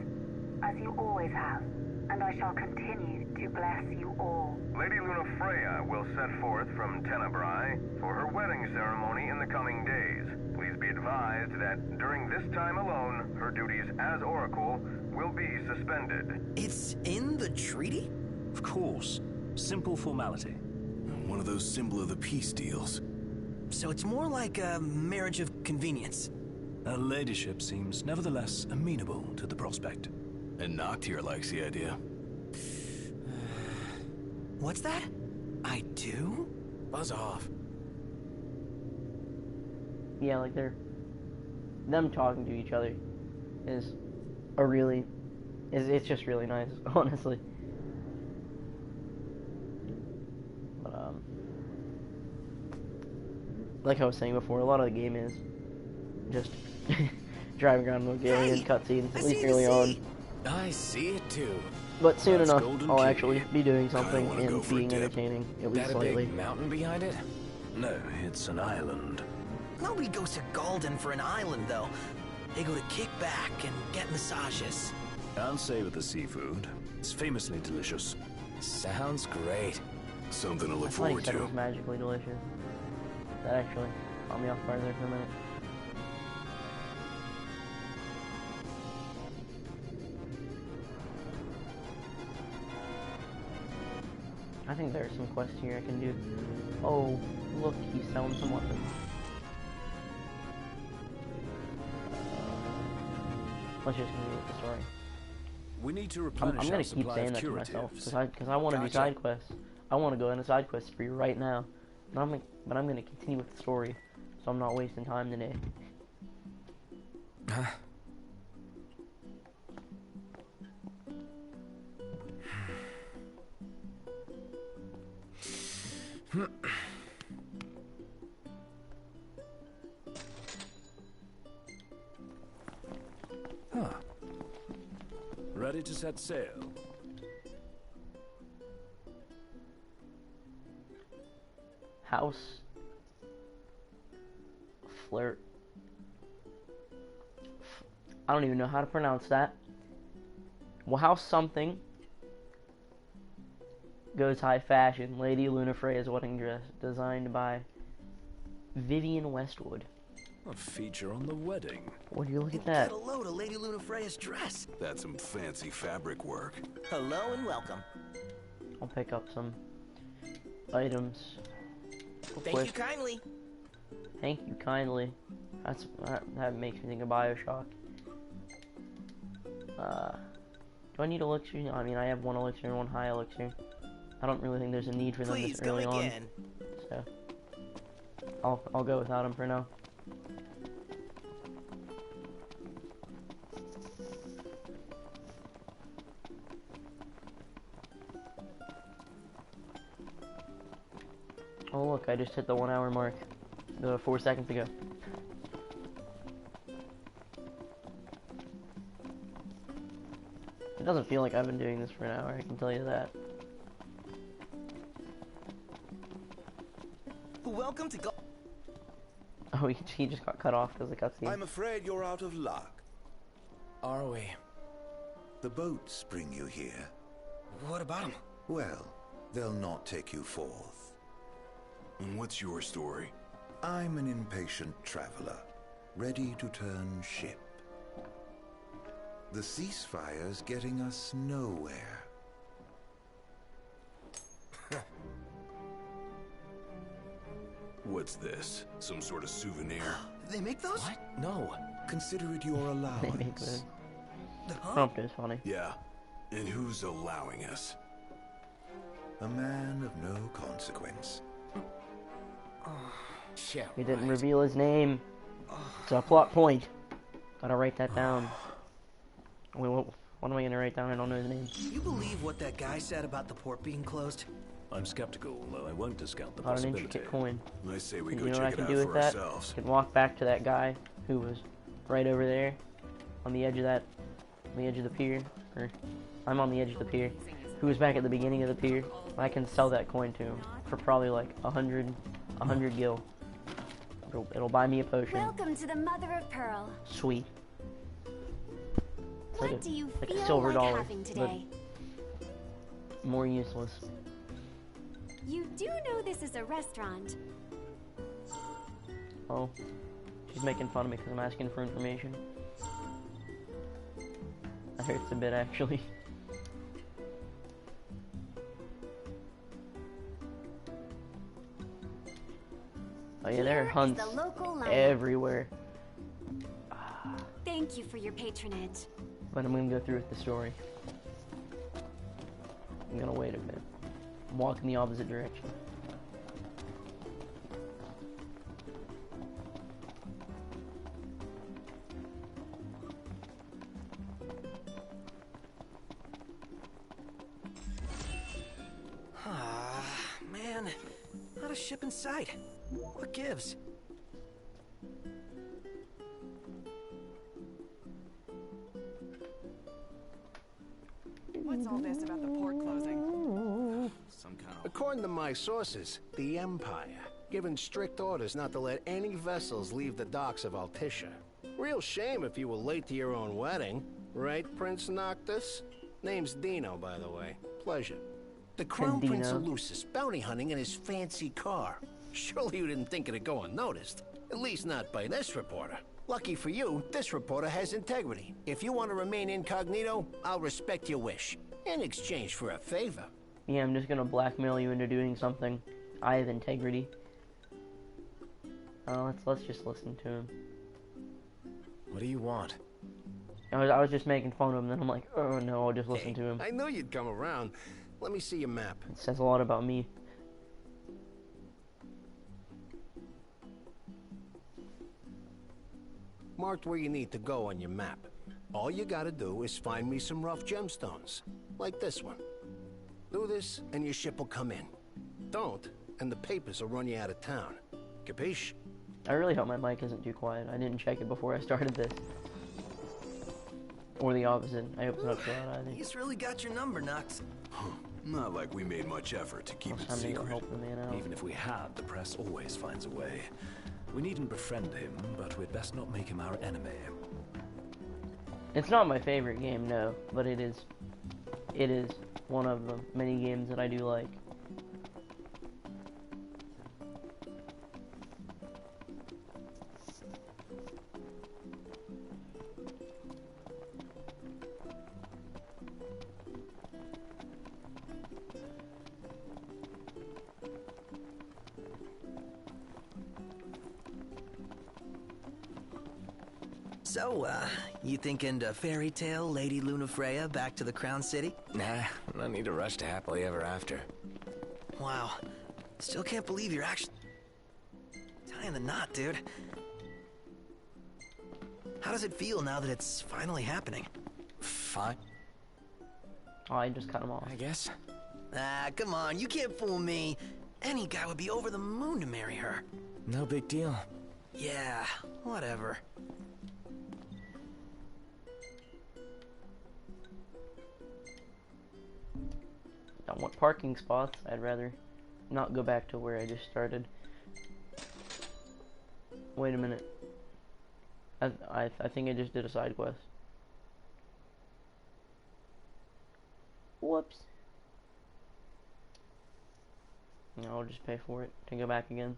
as you always have, and I shall continue to bless you all. Lady Luna Freya will set forth from Tenebrae for her wedding ceremony in the coming days. Please be advised that during this time alone, her duties as Oracle will be suspended. It's in the treaty? Of course. Simple formality. One of those symbol of the peace deals. So it's more like a marriage of convenience. Her ladyship seems nevertheless amenable to the prospect. And Noct here likes the idea. What's that? I do? Buzz off. Yeah, like them talking to each other is it's just really nice, honestly. But like I was saying before, a lot of the game is just driving around Bulgarian cutscenes, at least early on. I see it too. But soon That's enough, Golden I'll Key. actually be doing something wanna and go for a being dip. entertaining, at least That a slightly. big mountain behind it? No, it's an island. Nobody goes to Galden for an island, though. They go to kick back and get massages. I'll savor the seafood. It's famously delicious. Sounds great. Something to I look thought he forward said it to. was magically delicious. That actually caught me off guard there for a minute. I think there's some quests here I can do. Oh, look, he's selling some weapons. Let's just continue with the story. We need to I'm replenish gonna our keep supply saying of that to myself curatives. because I want to do Gotcha. side quests. I want to go on a side quest spree right now, but I'm gonna continue with the story, so I'm not wasting time today. Huh. Ready to set sail? House Flirt. I don't even know how to pronounce that. Well, House something goes high fashion. Lady Luna Freya's wedding dress, designed by Vivian Westwood. A feature on the wedding. Would you look at that? Get a load of Lady Luna Freya's dress. That's some fancy fabric work. Hello and welcome. I'll pick up some items. Thank you kindly. Thank you kindly. That makes me think of Bioshock. Do I need elixir? I mean, I have one elixir and one high elixir. I don't really think there's a need for them Please this go early on. again. So I'll go without them for now. Oh look, I just hit the 1 hour mark. 4 seconds ago. doesn't feel like I've been doing this for an hour, I can tell you that. Welcome to Oh, he just got cut off because the cutscene. I'm afraid you're out of luck. Are we? The boats bring you here. What about them? Well, they'll not take you forth. And what's your story? I'm an impatient traveler, ready to turn ship. The ceasefire's getting us nowhere. What's this? Some sort of souvenir? They make those? What? No. Consider it your allowance. Prompt is funny. Yeah. And who's allowing us? A man of no consequence. He didn't reveal his name. It's a plot point. Gotta write that down. Wait, what am I gonna write down? I don't know his name. You believe what that guy said about the port being closed? I'm skeptical, though I won't discount the Got an possibility. intricate coin. I say we And go you know what I check can it do out with for that? ourselves. I can walk back to that guy who was right over there on the edge of that, on the edge of the pier. Or I'm on the edge of the pier. Who was back at the beginning of the pier? I can sell that coin to him for probably like 100 gil. It'll buy me a potion. Welcome to the Mother of Pearl. Sweet. It's What like do you like feel a silver like dollar, having today? but more useless. You do know this is a restaurant. Oh, she's making fun of me because I'm asking for information. That hurts a bit, actually. Oh yeah, there are Here is hunts the local line. everywhere. Thank you for your patronage. But I'm gonna go through with the story. I'm gonna wait a bit. I'm walking the opposite direction. Ah, man. Not a ship in sight. What gives? What's all this about the port closing? Some kind of... According to my sources, the Empire given strict orders not to let any vessels leave the docks of Altissia. Real shame if you were late to your own wedding. Right, Prince Noctis? Name's Dino, by the way. Pleasure. The Crown Prince of Lucis, bounty hunting in his fancy car. Surely you didn't think it'd go unnoticed. At least not by this reporter. Lucky for you, this reporter has integrity. If you want to remain incognito, I'll respect your wish. In exchange for a favor. Yeah, I'm just gonna blackmail you into doing something. I have integrity. Let's just listen to him. What do you want? I was just making fun of him, then I'm like, oh no, I'll just listen to him. I knew you'd come around. Let me see your map. It says a lot about me. Marked where you need to go on your map. All you gotta do is find me some rough gemstones. Like this one. Do this, and your ship will come in. Don't, and the papers will run you out of town. Capiche? I really hope my mic isn't too quiet. I didn't check it before I started this. Or the opposite. I hope it's not too loud either. He's really got your number, Nox. Not like we made much effort to keep it secret. Help the man out. Even if we had, the press always finds a way. We needn't befriend him, but we'd best not make him our enemy. It's not my favorite game, no, but it is one of the many games that I do like. So, you thinking to fairy tale Lady Lunafreya back to the Crown City? Nah, no need to rush to happily ever after. Wow. Still can't believe you're actually tying the knot, dude. How does it feel now that it's finally happening? Fine. Oh, I just cut him off. I guess. Ah, come on, you can't fool me. Any guy would be over the moon to marry her. No big deal. Yeah, whatever. want parking spots, I'd rather not go back to where I just started. Wait a minute. I think I just did a side quest. Whoops. No, I'll just pay for it to go back again.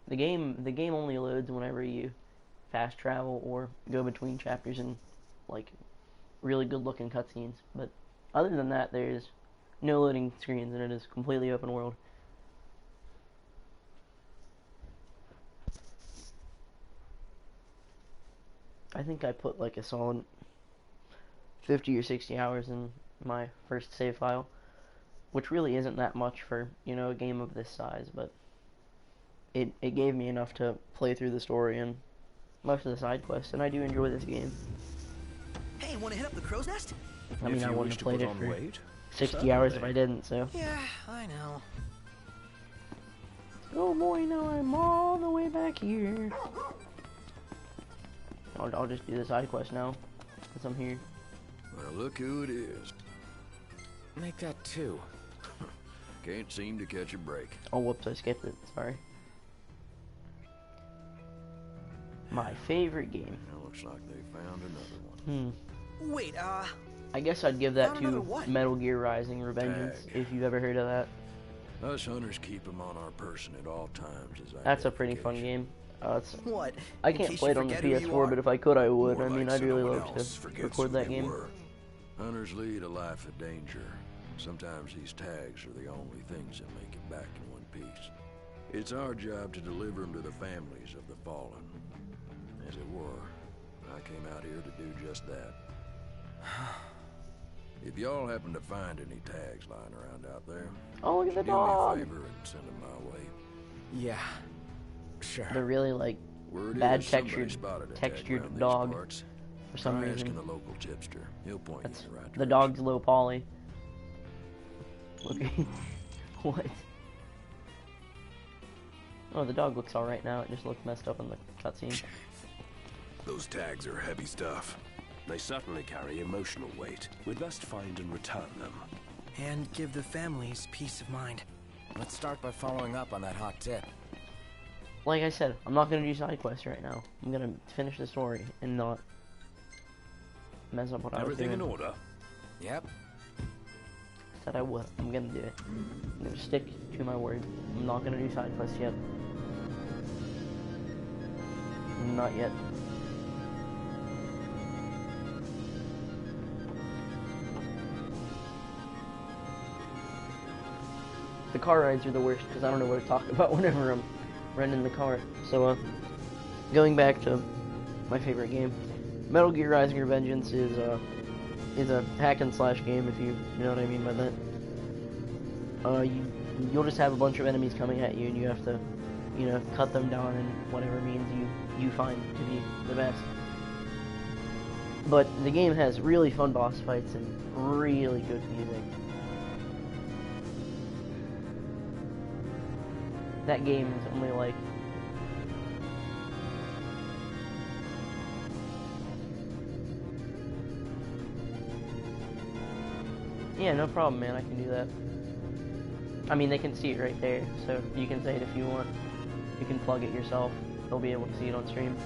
The game only loads whenever you fast travel or go between chapters in like really good looking cutscenes. But other than that, there's no loading screens and it is completely open world. I think I put like a solid 50 or 60 hours in my first save file, which really isn't that much for, you know, a game of this size, but it gave me enough to play through the story and most of the side quests, and I do enjoy this game. Hey, wanna hit up the crow's nest? I mean, I wouldn't have played it for weight, 60 hours if I didn't, so. Yeah, I know. Oh boy, now I'm all the way back here. I'll just do the side quest now, since I'm here. Well, look who it is. Make that 2. Can't seem to catch a break. Oh, whoops, I skipped it. Sorry. My favorite game. It looks like they found another one. Wait, I guess I'd give that found another to what? Metal Gear Rising Revengeance, if you've ever heard of that. Us hunters keep them on our person at all times. That's a pretty fun game. What? I In can't case play you it on the forget who you PS4, are? but if I could, I would. More I mean, like I'd really someone love else to forgets record who that they game. were. Hunters lead a life of danger. Sometimes these tags are the only things that make it back in one piece. It's our job to deliver them to the families of the fallen. As it were, I came out here to do just that. If y'all happen to find any tags lying around out there, oh, look at the do dog. me a favor and send them my way. Yeah, sure. They're really like Word bad is somebody textured spotted a tag around these dog parts. for some Try reason. asking the local tipster. He'll point That's you in the right the dog's low poly. Look, what? Oh, the dog looks all right now. It just looked messed up in the cutscene. Those tags are heavy stuff. They certainly carry emotional weight. We'd best find and return them. And give the families peace of mind. Let's start by following up on that hot tip. Like I said, I'm not gonna do side quests right now. I'm gonna finish the story and not mess up what I was Everything doing. in order? Yep. Said I would. I'm gonna do it. I'm gonna stick to my word. I'm not gonna do side quests yet. Not yet. The car rides are the worst because I don't know what to talk about whenever I'm renting the car. So, going back to my favorite game, Metal Gear Rising: Revengeance is a hack and slash game, if you know what I mean by that. You'll just have a bunch of enemies coming at you, and you have to, you know, cut them down in whatever means you find to be the best. But the game has really fun boss fights and really good music. That game is only like yeah, no problem, man. I can do that. I mean, they can see it right there, so you can say it if you want. You can plug it yourself. They'll be able to see it on stream.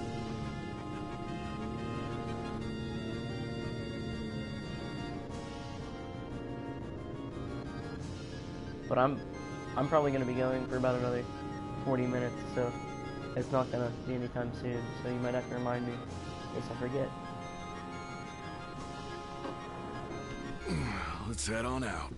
But I'm probably going to be going for about another 40 minutes, so it's not going to be anytime soon, so you might have to remind me in case I forget. Let's head on out.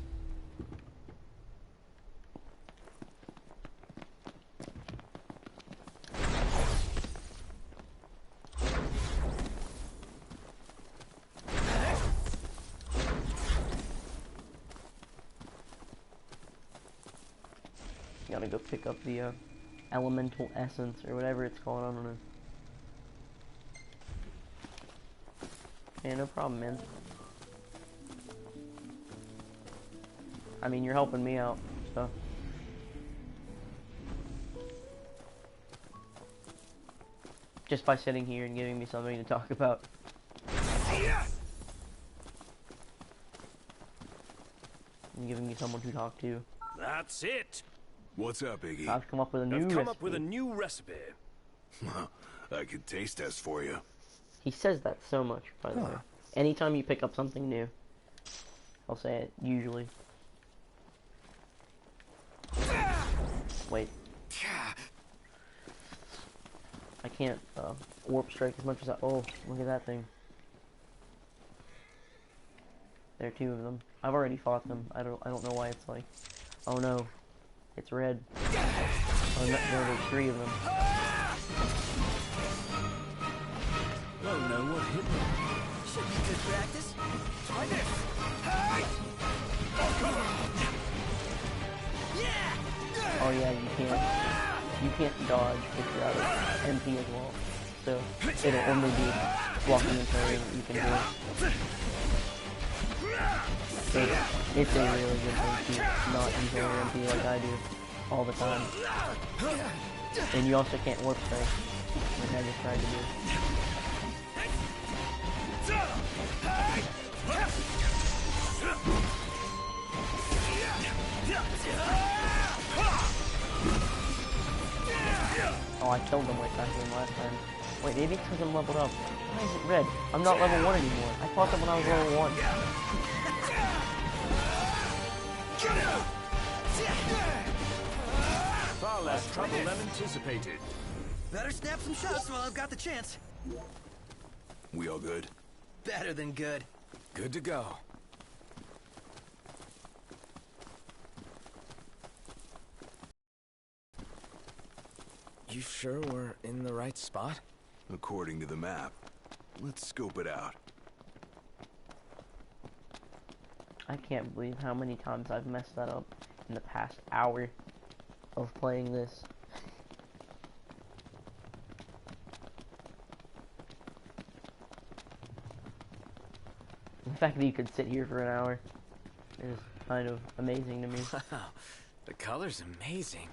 Gotta go pick up the elemental essence or whatever it's called. I don't know. Yeah, no problem, man. I mean, you're helping me out, so. Just by sitting here and giving me something to talk about. giving me someone to talk to. That's it. What's up, Iggy? I've come up with a new I've recipe. come up with a new recipe. I could taste test for you. He says that so much, by the way. Anytime you pick up something new, I'll say it, usually. Wait. I can't warp strike as much as I... Oh, look at that thing. There are 2 of them. I've already fought them. I don't know why it's like... Oh no. It's red. Oh no, there's 3 of them. Well, no, what hit them? Should be good practice. Try this. Oh yeah, you can't dodge if you're out of MP as well. So it'll only be blocking and parrying that you can do. So it's a really good thing to not use your MP like I do all the time. And you also can't warp strike, like I just tried to do. Oh, I killed him like that game last time. Wait, maybe it's because I'm leveled up. Why is it red? I'm not level 1 anymore. I fought them when I was level 1. Far less trouble than anticipated. Better snap some shots while I've got the chance. We all good? Better than good. Good to go. You sure we're in the right spot? According to the map. Let's scope it out. I can't believe how many times I've messed that up in the past hour of playing this. The fact that you could sit here for an hour is kind of amazing to me. Wow, the color's amazing.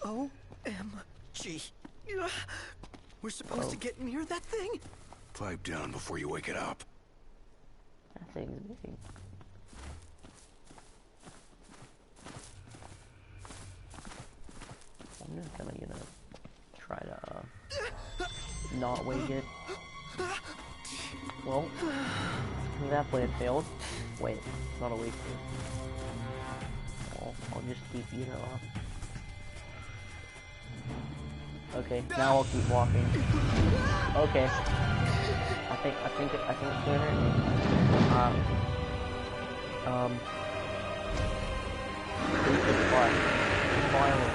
OMG. We're supposed to get near that thing? Pipe down before you wake it up. That thing's big. I'm just gonna try to not wake it. Well, that plan failed. Wait, it's not a wake it. Well, I'll just keep eating off. Okay, now I'll keep walking. Okay. I think it's gonna hurt me. Fly. Fly away.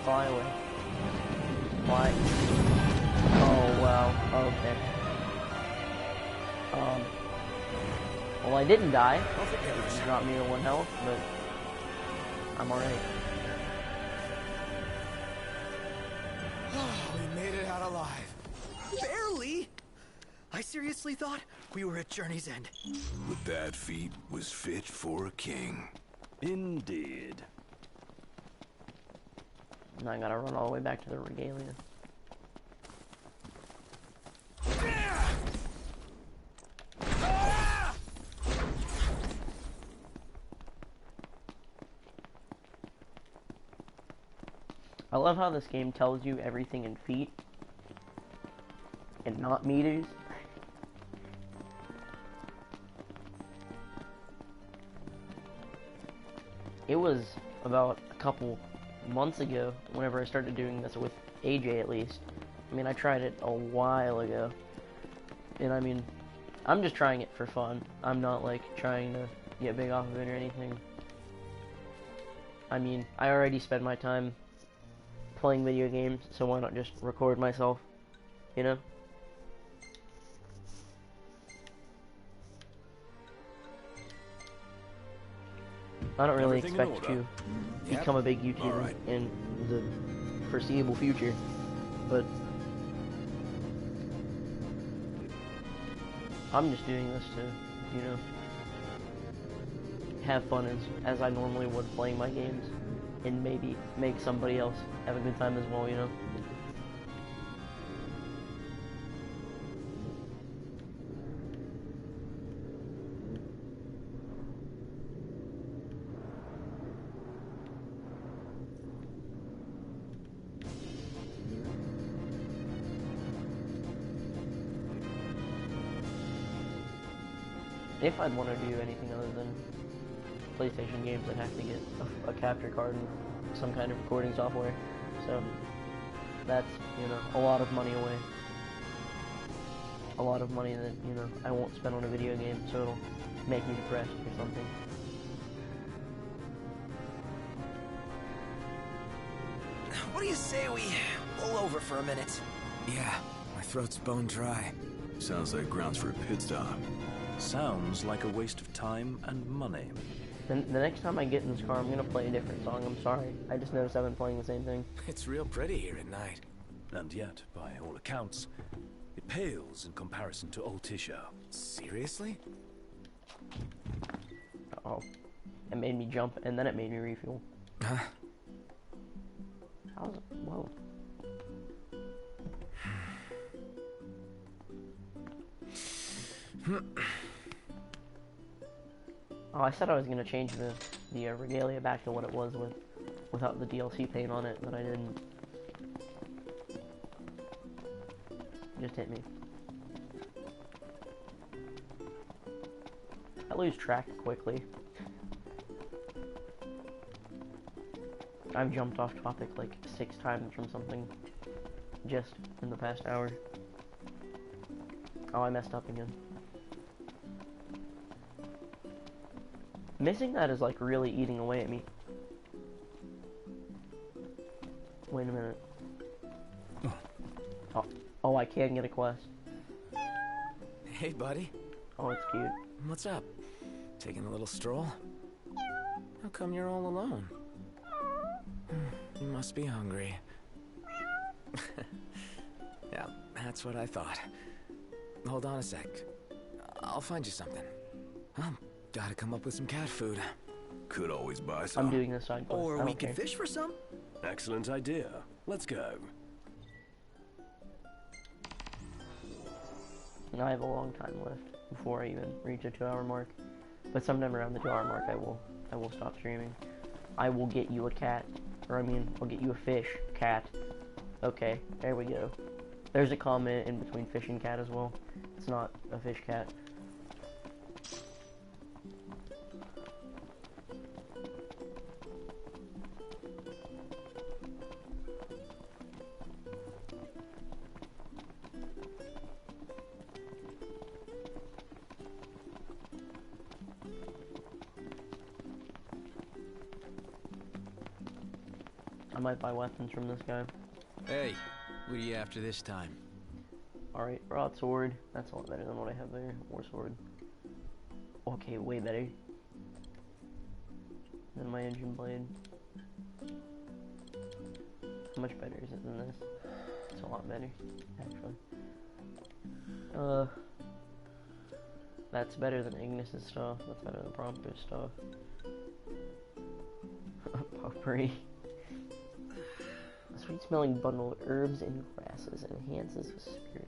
Fly away. Fly. Oh wow. Okay. Well, I didn't die. It dropped me to 1 health, but I'm alright. We made it out alive. Barely! I seriously thought we were at Journey's End. But that feat was fit for a king. Indeed. Now I gotta run all the way back to the Regalia. I love how this game tells you everything in feet and not meters. It was about a couple months ago whenever I started doing this with AJ, at least. I mean, I tried it a while ago, and I mean, I'm just trying it for fun. I'm not like trying to get big off of it or anything. I mean, I already spend my time playing video games, so why not just record myself, you know? I don't really expect to become a big YouTuber in the foreseeable future, but I'm just doing this to, you know, have fun as I normally would playing my games, and maybe make somebody else have a good time as well, you know? if I'd want to do anything other than PlayStation games, I'd have to get a capture card and some kind of recording software. So that's, you know, a lot of money away. A lot of money that, you know, I won't spend on a video game, so it'll make me depressed or something. What do you say we pull over for a minute? Yeah, my throat's bone dry. Sounds like grounds for a pit stop. Sounds like a waste of time and money. Then the next time I get in this car, I'm gonna play a different song. I'm sorry. I just noticed I've been playing the same thing. It's real pretty here at night. And yet, by all accounts, it pales in comparison to Old Tisha. Seriously? Uh-oh. It made me jump, and then it made me refuel. Huh? How's it? Whoa. Oh, I said I was gonna change the regalia back to what it was without the DLC paint on it, but I didn't. Just hit me. I lose track quickly. I've jumped off topic like 6 times from something just in the past hour. Oh, I messed up again. Missing that is like really eating away at me. Wait a minute. Oh, I can get a quest. Hey, buddy. Oh, it's cute. What's up? Taking a little stroll? How come you're all alone? You must be hungry. Yeah, that's what I thought. Hold on a sec. I'll find you something. Gotta come up with some cat food. Could always buy some. I'm doing this side quest. Or we could fish for some? Excellent idea. Let's go. I have a long time left before I even reach a 2-hour mark. But sometime around the 2-hour mark, I will stop streaming. I will get you a cat. Or I mean, I'll get you a fish. Cat. Okay, there we go. There's a comment in between fish and cat as well. It's not a fish cat. I might buy weapons from this guy. Hey, what are you after this time? Alright, broadsword. That's a lot better than what I have there. War sword. Okay, way better than my engine blade. How much better is it than this? It's a lot better, actually. That's better than Ignis's stuff. That's better than Prompter's stuff. Potpourri. A sweet smelling bundle of herbs and grasses enhances the spirit.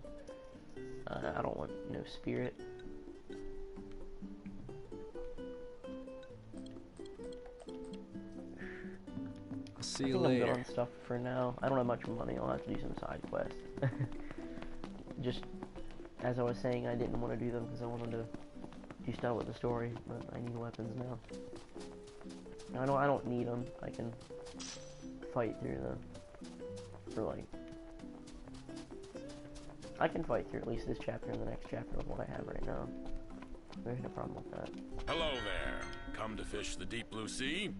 I don't want no spirit. I'll see you I'm later. good on stuff for now. I don't have much money. I'll have to do some side quests. Just as I was saying, I didn't want to do them because I wanted to do stuff with the story, but I need weapons now. I don't need them. I can fight through I can fight through at least this chapter and the next chapter with what I have right now. There's no problem with that. Hello there. Come to fish the deep blue sea?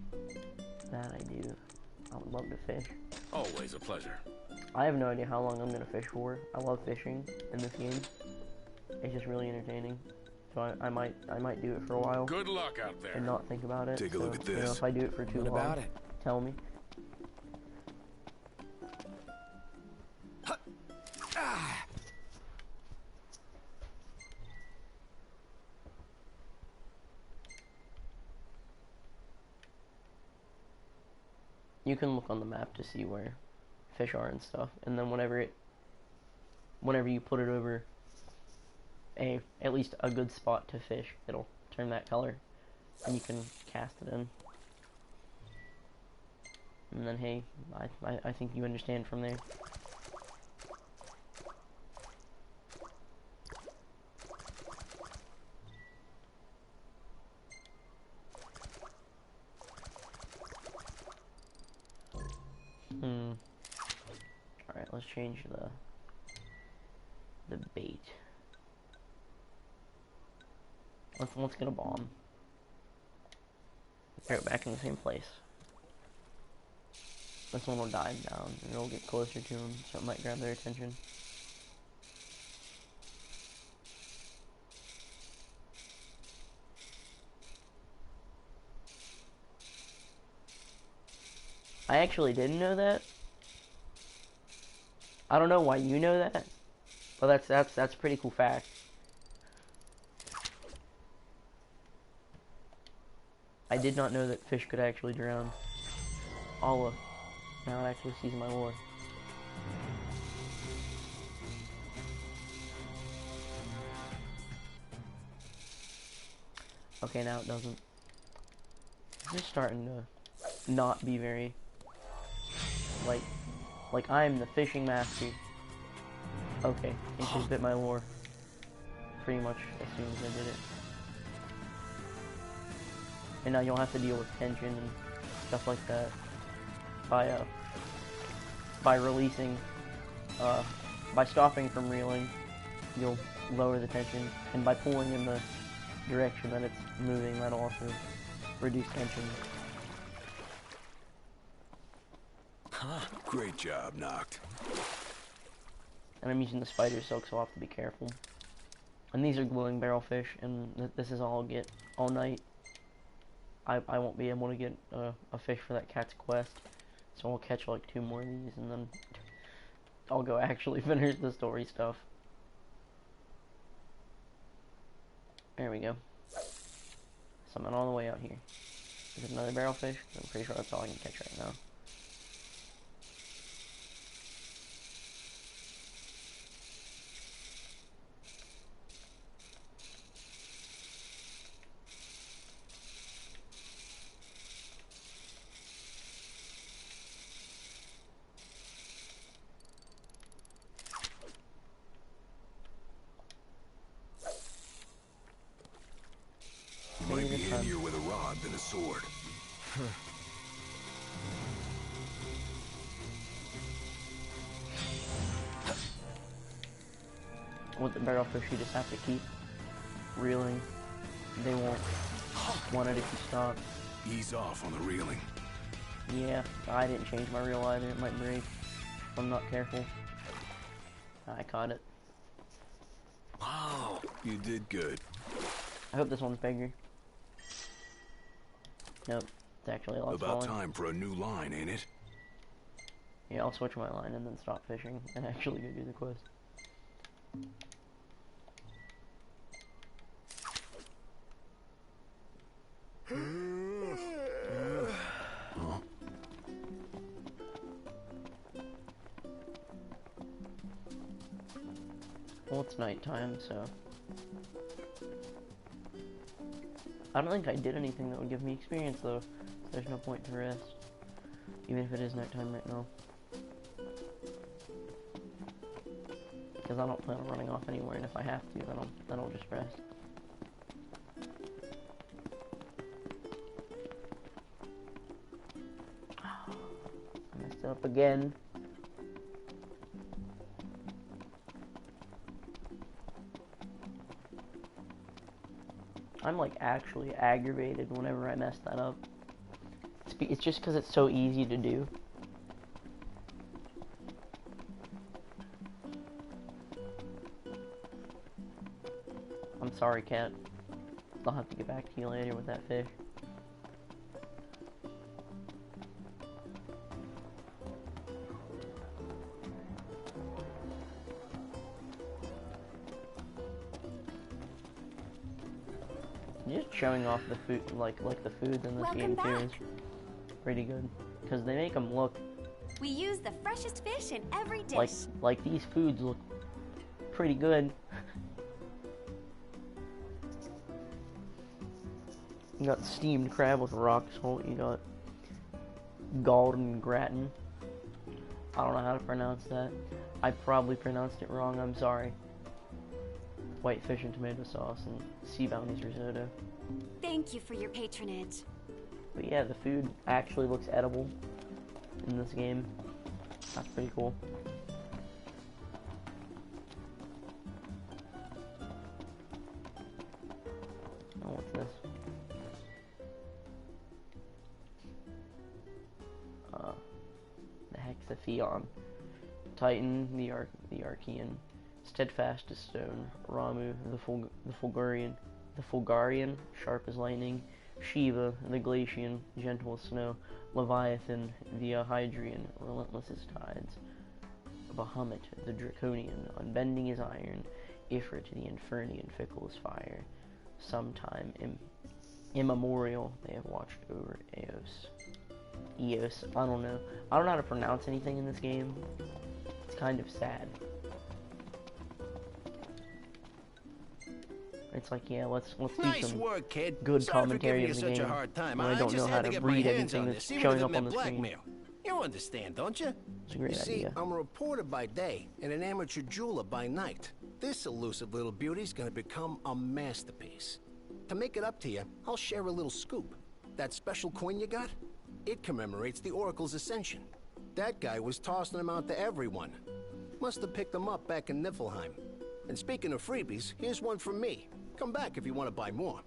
That I do. I would love to fish. Always a pleasure. I have no idea how long I'm gonna fish for. I love fishing in this game. It's just really entertaining. So I might do it for a while. Good luck out there. And not think about it. Take a look at this. You know, if I do it for too long, What about it? tell me. You can look on the map to see where fish are and stuff, and then whenever you put it over at least a good spot to fish, it'll turn that color, and you can cast it in. And then hey, I think you understand from there. Alright, let's change the bait. Let's get a bomb. Throw it back in the same place. This one will dive down, and it'll get closer to him, so it might grab their attention. I actually didn't know that. I don't know why you know that, but that's a pretty cool fact. I did not know that fish could actually drown. Oh look, now it actually sees my lure. Okay, now it doesn't. It's just starting to not be very like I'm the fishing master. Okay, it just bit my lure pretty much as soon as I did it. And now you'll have to deal with tension and stuff like that by releasing, by stopping from reeling, you'll lower the tension, and by pulling in the direction that it's moving, that'll also reduce tension. Great job, Noct. And I'm using the spider silk, so I'll have to be careful. And these are glowing barrelfish, and this is all I'll get all night. I won't be able to get a fish for that cat's quest, so I'll catch like 2 more of these, and then I'll go actually finish the story stuff. There we go. Something all the way out here. Is it another barrelfish? I'm pretty sure that's all I can catch right now. Might be handier with a rod than a sword. With the barrelfish, you just have to keep reeling. They won't want it if you stop. Ease off on the reeling. Yeah, I didn't change my reel either. It might break if I'm not careful. I caught it. Wow, you did good. I hope this one's bigger. Nope, it's actually a lot About smaller. time for a new line, ain't it? Yeah, I'll switch my line and then stop fishing and actually go do the quest. Well, it's nighttime, so I don't think I did anything that would give me experience, though. So there's no point to rest, even if it is nighttime right now. Because I don't plan on running off anywhere, and if I have to, then I'll just rest. I messed up again. I'm like actually aggravated whenever I mess that up. It's just because it's so easy to do. I'm sorry, cat. I'll have to get back to you later with that fish. Just showing off the food, like the foods in this game too, is pretty good because they make them look. We use the freshest fish in every dish. Like these foods look pretty good. You got steamed crab with rock salt. You got golden gratin. I don't know how to pronounce that. I probably pronounced it wrong. I'm sorry. White fish and tomato sauce and sea bounties risotto. Thank you for your patronage. But yeah, the food actually looks edible in this game. That's pretty cool. Oh, what's this? The Hexaphion. Titan, the Archean. Steadfast as stone. Ramu, the Fulgarian, sharp as lightning. Shiva, the Glacian, gentle as snow. Leviathan, the Hydrian, relentless as tides. Bahamut, the Draconian, unbending as iron. Ifrit, the Infernian, fickle as fire. Sometime immemorial, they have watched over Eos. Eos, I don't know. I don't know how to pronounce anything in this game. It's kind of sad. It's like, yeah, let's do Nice some work, kid. good Sorry for commentary giving of you the such game. a hard time. When I don't just know how had to to get my read hands anything on that's this, even showing if it up on meant the screen. blackmail. You understand, don't you? It's a great you see, idea. I'm a reporter by day and an amateur jeweler by night. This elusive little beauty's gonna become a masterpiece. To make it up to you, I'll share a little scoop. That special coin you got? It commemorates the Oracle's ascension. That guy was tossing them out to everyone. Must have picked them up back in Niflheim. And speaking of freebies, here's one from me. Come back if you want to buy more.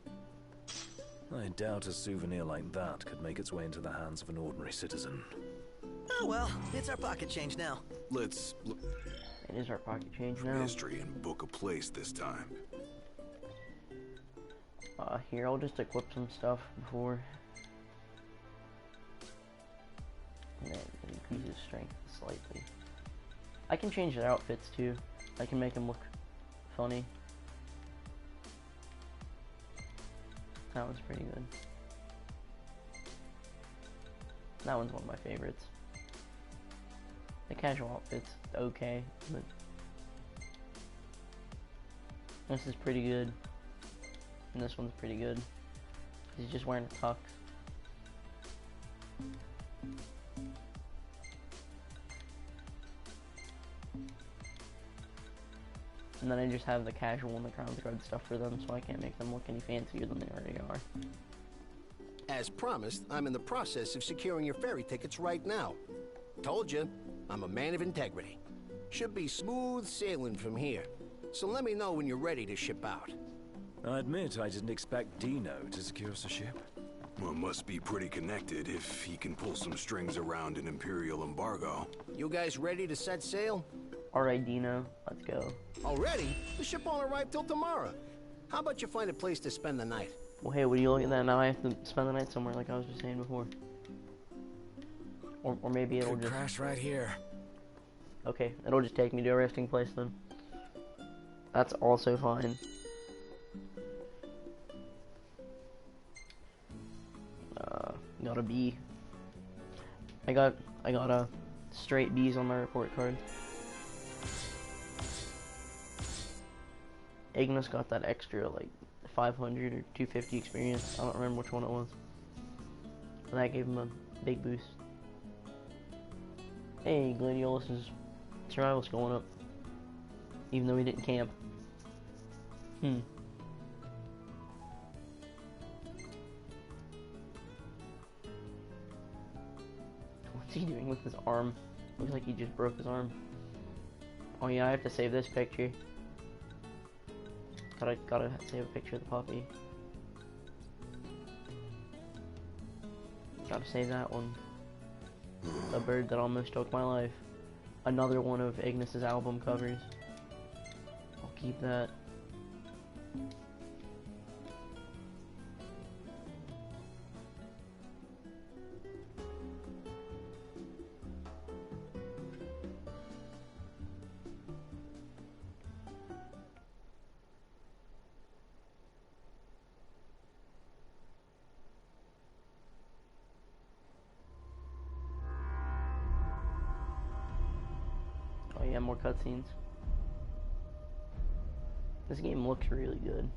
I doubt a souvenir like that could make its way into the hands of an ordinary citizen. Oh well, it's our pocket change now. Let's look It is our pocket change now. history and book a place this time. Here, I'll just equip some stuff before. And then it increases strength slightly. I can change their outfits too. I can make them look funny. That one's pretty good. That one's one of my favorites. The casual outfit's okay, but this is pretty good. And this one's pretty good. He's just wearing a tux. And then I just have the casual and the Crown Guard stuff for them, so I can't make them look any fancier than they already are. As promised, I'm in the process of securing your ferry tickets right now. Told you, I'm a man of integrity. Should be smooth sailing from here. So let me know when you're ready to ship out. I admit I didn't expect Dino to secure us a ship. Well, must be pretty connected if he can pull some strings around an Imperial embargo. You guys ready to set sail? Alright, Dino, let's go. Already? The ship won't arrive till tomorrow. How about you find a place to spend the night? Well, hey, would you look at that? Now I have to spend the night somewhere, like I was just saying before. Or maybe it'll Could just crash right here. Okay, it'll just take me to a resting place then. That's also fine. Got a B. I got a straight B's on my report card. Ignis got that extra like 500 or 250 experience. I don't remember which one it was. And that gave him a big boost. Hey, Gladiolus's survival's going up. Even though he didn't camp. What's he doing with his arm? Looks like he just broke his arm. Oh yeah, I have to save this picture. Gotta save a picture of the puppy. Gotta save that one. The bird that almost took my life. Another one of Ignis's album covers. I'll keep that. Oh yeah, more cutscenes. This game looks really good.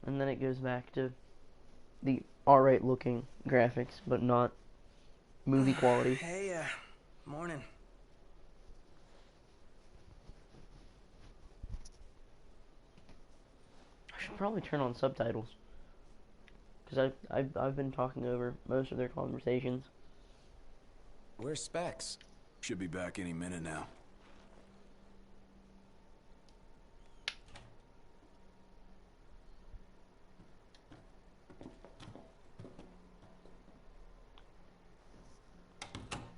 and then it goes back to the alright looking graphics, but not movie quality. Hey, morning. I should probably turn on subtitles, because I've been talking over most of their conversations. Where's Specs? Should be back any minute now.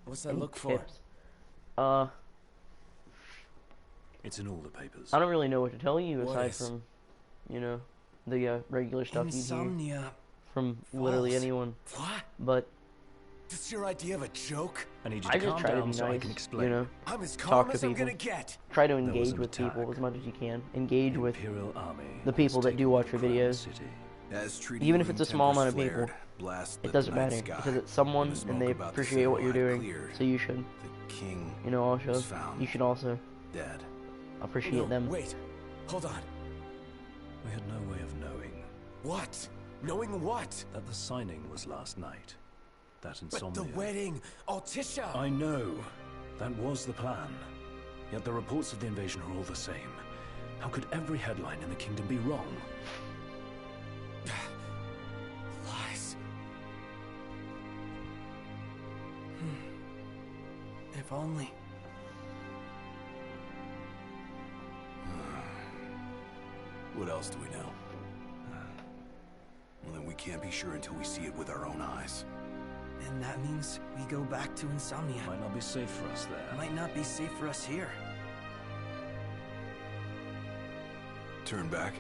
What's that look for? Tips. It's in all the papers. I don't really know what to tell you What aside is? from, you know, the regular stuff you hear Insomnia. from literally False. anyone. What? But This your idea of a joke? I need you I to just calm try to down be so I nice, can you explain. know, I'm as talk calm to as I'm people, gonna get. try to There was engage an with people attack. as much as you can. Engage The with Imperial Army the people has that do taken watch your Crown videos. City. As treaty Even if room it's a small tempers amount of people, flared, blast it lit doesn't the night matter, sky. because it's someone When the and smoke they about to appreciate what you're settle had doing, cleared, so you should, the king you know, also, was found you should also dead. appreciate No, them. wait. Hold on. We had no way of knowing What? Knowing what? that the signing was last night. That But insomnia. the wedding, Altissia. I know. That was the plan. Yet the reports of the invasion are all the same. How could every headline in the kingdom be wrong? Lies. If only. What else do we know? Well, then we can't be sure until we see it with our own eyes. And that means we go back to Insomnia. Might not be safe for us there. Might not be safe for us here. Turn back.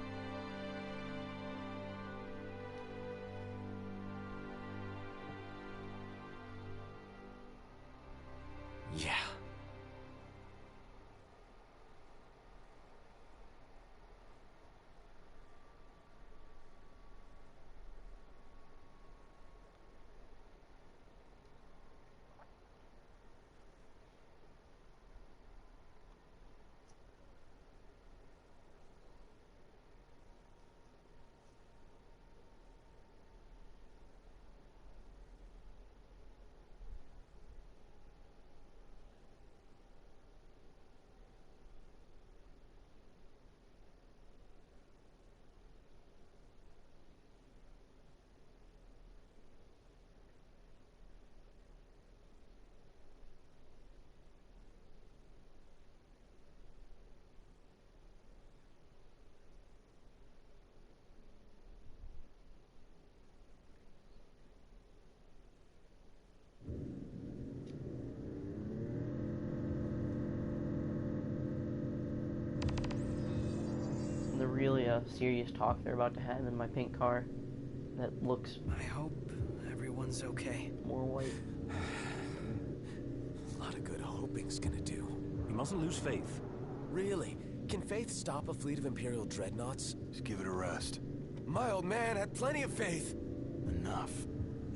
Yeah. The really serious talk they're about to have in my pink car that looks I hope everyone's okay. more white. A lot of good hoping's gonna do. You mustn't lose faith. Really? Can Faith stop a fleet of Imperial dreadnoughts? Just give it a rest. My old man had plenty of faith. Enough.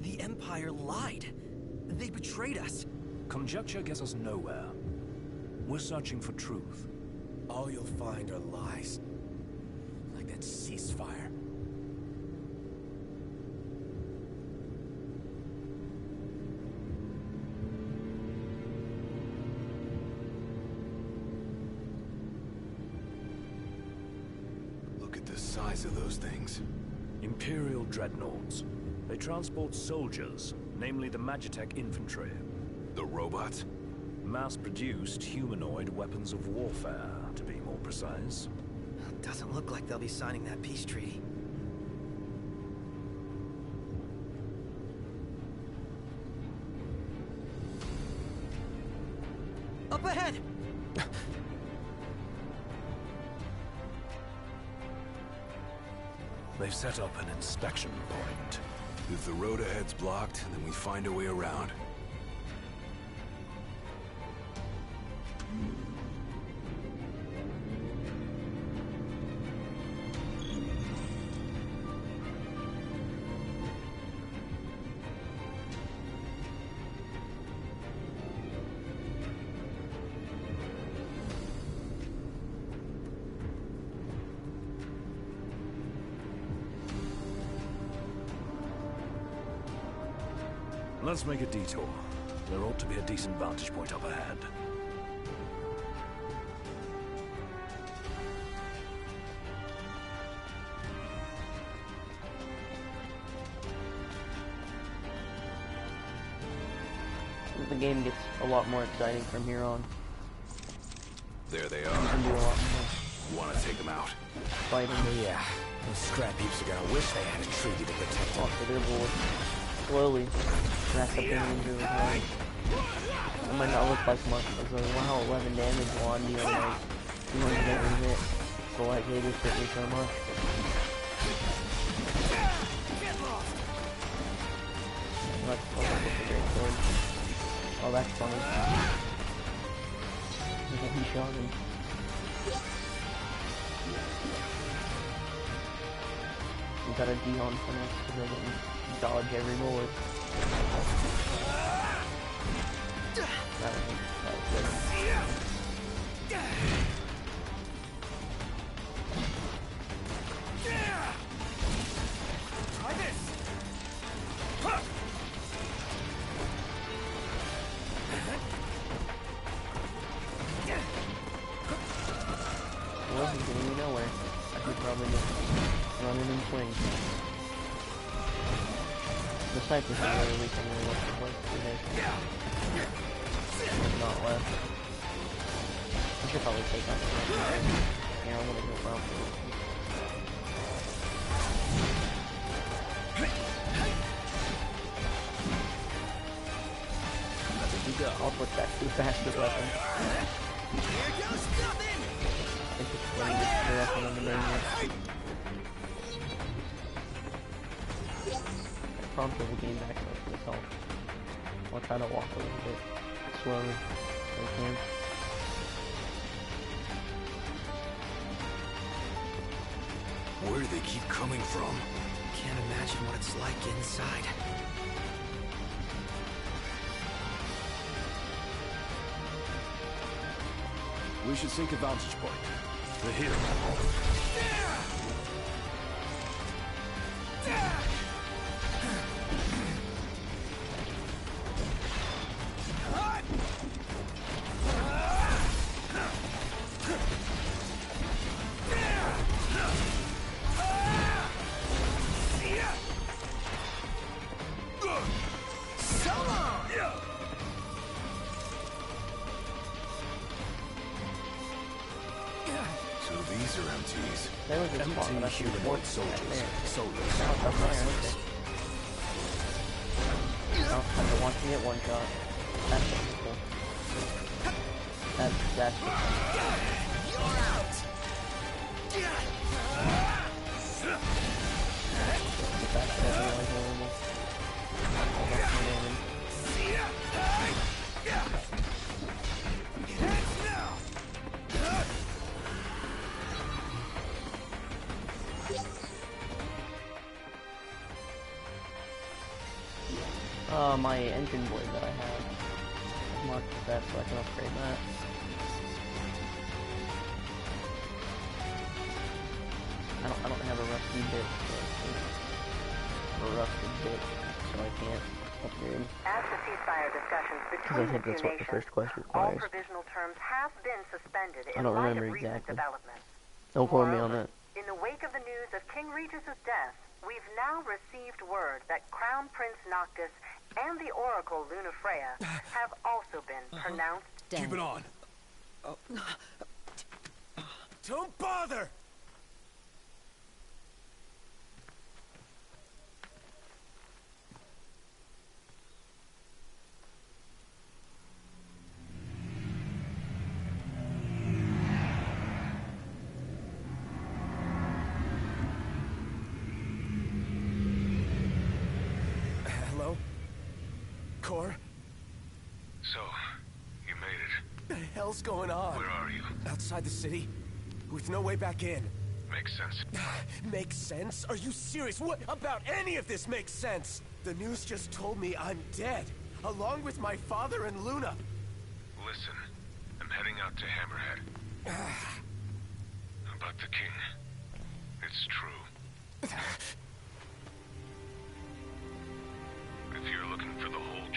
The Empire lied. They betrayed us. Conjecture gets us nowhere. We're searching for truth. All you'll find are lies. Like that ceasefire. Look at the size of those things. Imperial dreadnoughts. They transport soldiers, namely the Magitech infantry. The robots? Mass-produced humanoid weapons of warfare, to be more precise. Doesn't look like they'll be signing that peace treaty. Up ahead! They've set up an inspection point. If the road ahead's blocked, then we find a way around. Let's make a detour. There ought to be a decent vantage point up ahead. The game gets a lot more exciting from here on. There they You can do a are. lot more Want to take them out? fighting. Yeah, those scrap heaps are gonna wish they had a treaty to protect them. Off to their board. Slowly. Rack up their injury with life. It might not look like much, but it's like, wow, 11 damage while I'm dealing like 200 every hit. So like, they just hit me so much. Let's go with the great sword. Oh, that's funny. He shot him. We got a Dion finesse so they can dodge every bullet. That was good. Try this! Well, he's getting me nowhere. I could probably just run in and swing. The sniper's are really weak on the left of There's not left. I should probably take out the sniper. Yeah, I'm gonna go around for this. I'll put that too fast as weapon. Here goes nothing! I think it's funny to the weapon on the main here. Promptly will gain back up to myself. I'll try to walk a little bit slowly if I can. Where do they keep coming from? Can't imagine what it's like inside. We should seek a vantage point. They're here. So these are MTs. They were just Empty falling up to humanoid soldiers. Soulless. Now it's up there, okay. Oh, I've been watching it one shot. That's cool. That's You're out! that's definitely horrible. Oh, that's my damage. My engine blade that I have. I've marked that so I can upgrade that. I don't have a rusty bit, or a rusted bit, so I can't upgrade. As the ceasefire discussions Because between I think the that's two what the nations, first quest all requires. provisional terms have been suspended I in don't light remember of recent exactly. developments. Don't quote me on Moreover, that. in the wake of the news of King Regis's death, we've now received word that Crown Prince Noctis and the Oracle Lunafreya have also been pronounced dead. Keep it on. Don't bother! Hello? Cor? So, you made it. The hell's going on? Where are you? Outside the city, with no way back in. Makes sense. Makes sense? Are you serious? What about any of this makes sense? The news just told me I'm dead, along with my father and Luna. Listen, I'm heading out to Hammerhead. About the king. It's true. If you're looking for the whole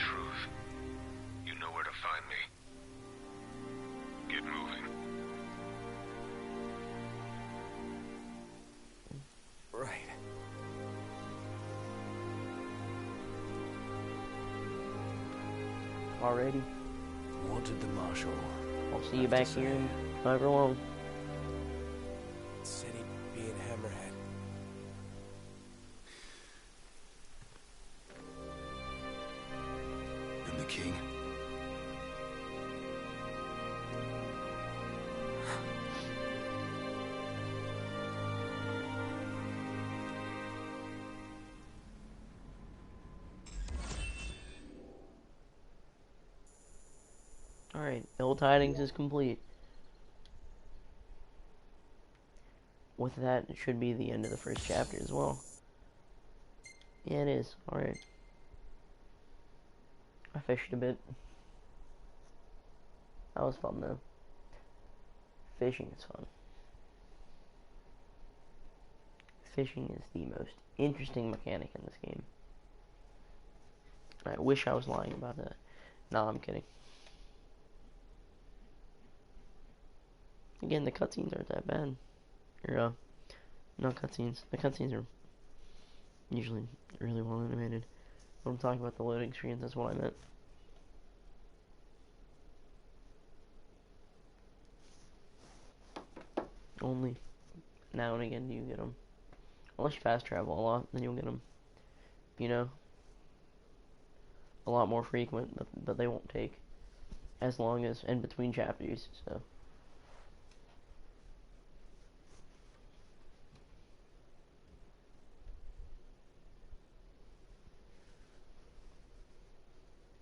already. Wanted the marshal. I'll see you back here in however long. City being Hammerhead. And the king? Alright, Ill Tidings is complete. With that, it should be the end of the first chapter as well. Yeah, it is. Alright. I fished a bit. That was fun, though. Fishing is fun. Fishing is the most interesting mechanic in this game. I wish I was lying about that. No, I'm kidding. Again, the cutscenes aren't that bad. Or, not cutscenes. The cutscenes are usually really well animated. When I'm talking about the loading screens, that's what I meant. Only now and again do you get them. Unless you fast travel a lot, then you'll get them. You know? A lot more frequent, but they won't take as long as in between chapters, so.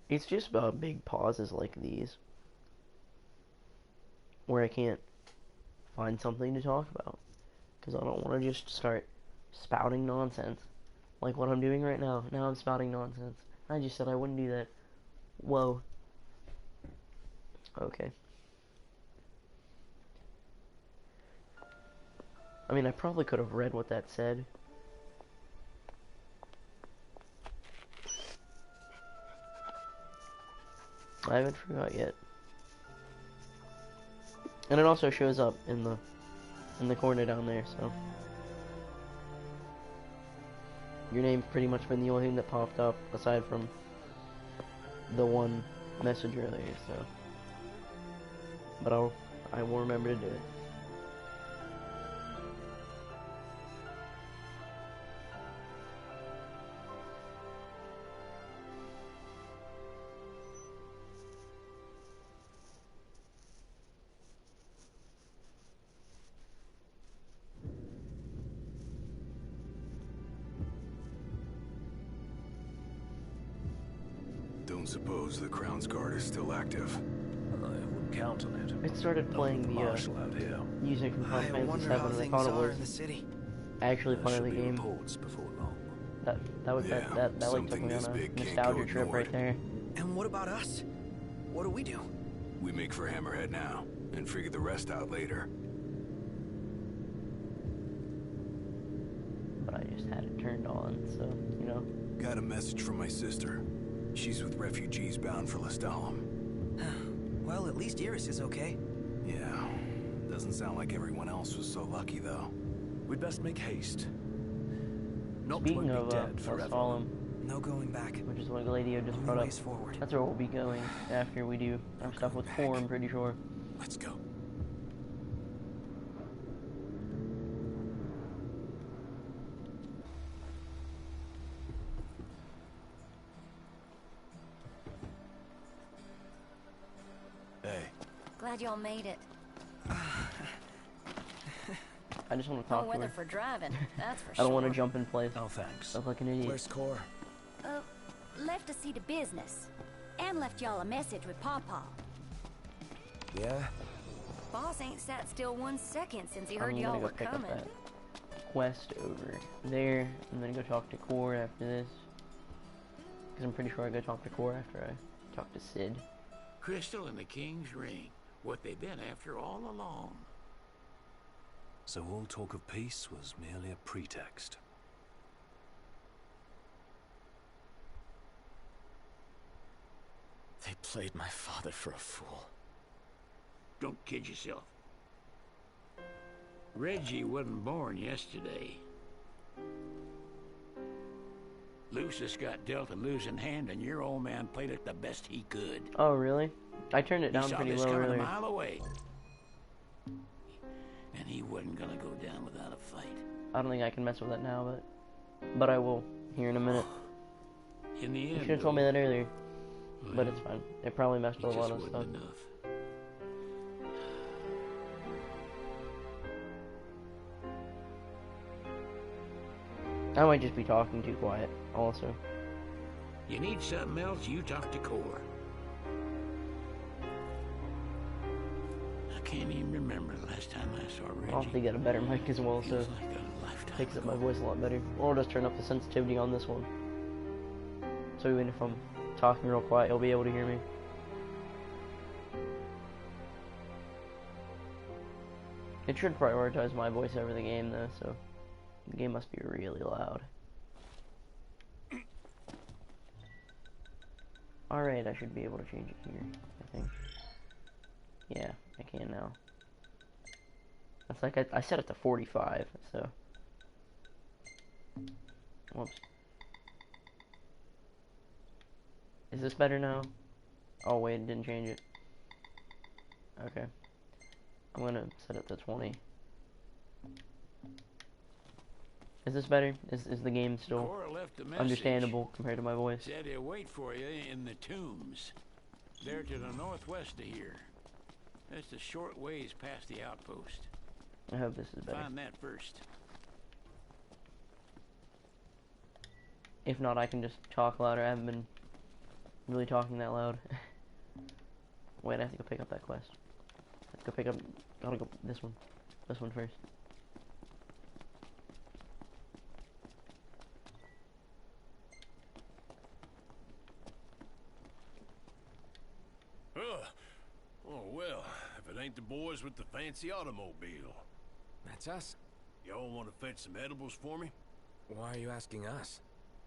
It's just about big pauses like these where I can't find something to talk about because I don't want to just start spouting nonsense like what I'm doing right now. Now I'm spouting nonsense. I just said I wouldn't do that. Whoa. Okay. I mean, I probably could have read what that said. I haven't forgot yet. And it also shows up in the corner down there, so. Your name's pretty much been the only thing that popped up aside from the one message earlier, so. But I will remember to do it. Don't suppose the Crown's Guard is still active. I wouldn't count on it. It started playing the marshal out here. music from Final Fantasy wonder VII, how and I things thought it are was in the city. actually There playing should the be game. reports before long. That was Yeah, that like took something me this on a big can't nostalgia go trip right ignored. there. And what about us? What do we do? We make for Hammerhead now, and figure the rest out later. But I just had it turned on, so, you know. Got a message from my sister. She's with refugees bound for Lestalem. Well, at least Iris is okay. Yeah, doesn't sound like everyone else was so lucky, though. We'd best make haste. Not Speaking won't be of dead forever. Lestalem, No going back. which is what Gladio just Only brought up, ways forward. that's where we'll be going after we do our stuff with Core, I'm pretty sure. Let's go. Hey. Glad y'all made it. I just want to No talk to weather her. for driving, that's for I sure. don't want to jump in place. Oh, thanks. Look like an idiot. Where's Core? Left to see to business. And left y'all a message with Pawpaw. Yeah? Boss ain't sat still 1 second since he I'm heard gonna y'all go were pick coming. up that quest over there, and then go talk to Core after this. Because I'm pretty sure I go talk to Core after I talk to Sid. Crystal and the King's Ring. What they've been after all along. So all talk of peace was merely a pretext. They played my father for a fool. Don't kid yourself. Reggie wasn't born yesterday. Lucius got dealt a losing hand, and your old man played it the best he could. Oh, really? I turned it down pretty low He saw this coming earlier. a mile away. And he wasn't gonna go down without a fight. I don't think I can mess with that now, but I will here in a minute. In the end, You should have told me that earlier. But it's fine. It probably messed with a lot of stuff. I might just be talking too quiet, also. You need something else, you talk to Core. I can't even remember the last time I saw Reggie. I'll have to get a better mic as well, so it picks up my voice a lot better. Or I'll just turn up the sensitivity on this one. So even if I'm talking real quiet, you'll be able to hear me. It should prioritize my voice over the game, though, so the game must be really loud. Alright, I should be able to change it here, I think. Yeah, I can now. That's like, I set it to 45, so. Whoops. Is this better now? Oh wait, it didn't change it. Okay. I'm gonna set it to 20. Is this better? Is the game still Cora left a message. understandable compared to my voice? Said he'll wait for you in the tombs. They're to the northwest of here. That's a short ways past the outpost. I hope this is better. Find that first. If not, I can just talk louder. I haven't been really talking that loud. Wait, I have to go pick up that quest. Let's go pick up. Gotta go this one. This one first. Oh, well, if it ain't the boys with the fancy automobile. That's us. Y'all want to fetch some edibles for me? Why are you asking us?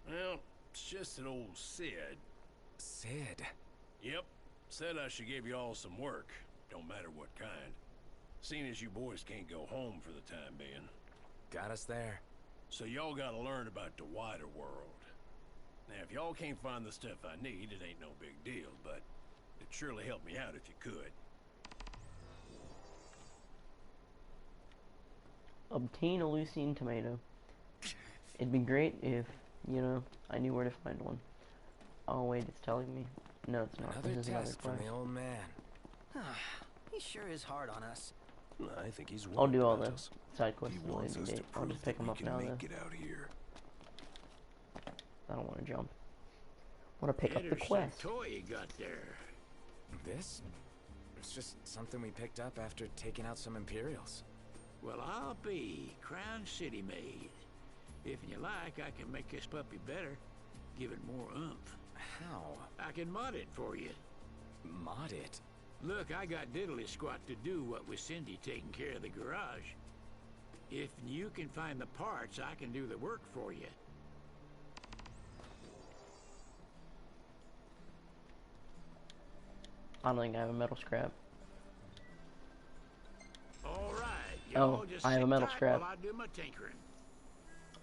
Well, it's just that old Sid. Sid? Yep. Said I should give y'all some work. Don't matter what kind. Seeing as you boys can't go home for the time being. Got us there. So y'all gotta learn about the wider world. Now, if y'all can't find the stuff I need, it ain't no big deal, but it'd surely help me out if you could. Obtain a leucine tomato. It'd be great if, you know, I knew where to find one. Oh wait, it's telling me. No, it's not. Another This is another test from quest. the old man. He sure is hard on us. I think he's I'll do all about the us. side quests He at a wants later us to date. I'll prove just pick that them we up can now, make though. it out here. I don't want to jump. I want to pick up the Interesting quest. toy you got there. This? It's just something we picked up after taking out some Imperials. Well, I'll be Crown City made. If you like, I can make this puppy better. Give it more oomph. How? I can mod it for you. Mod it? Look, I got diddly squat to do what with Cindy taking care of the garage. If you can find the parts, I can do the work for you. I don't think I have a metal scrap. All right. Oh, just I have a sit metal tight scrap. while I do my tinkering.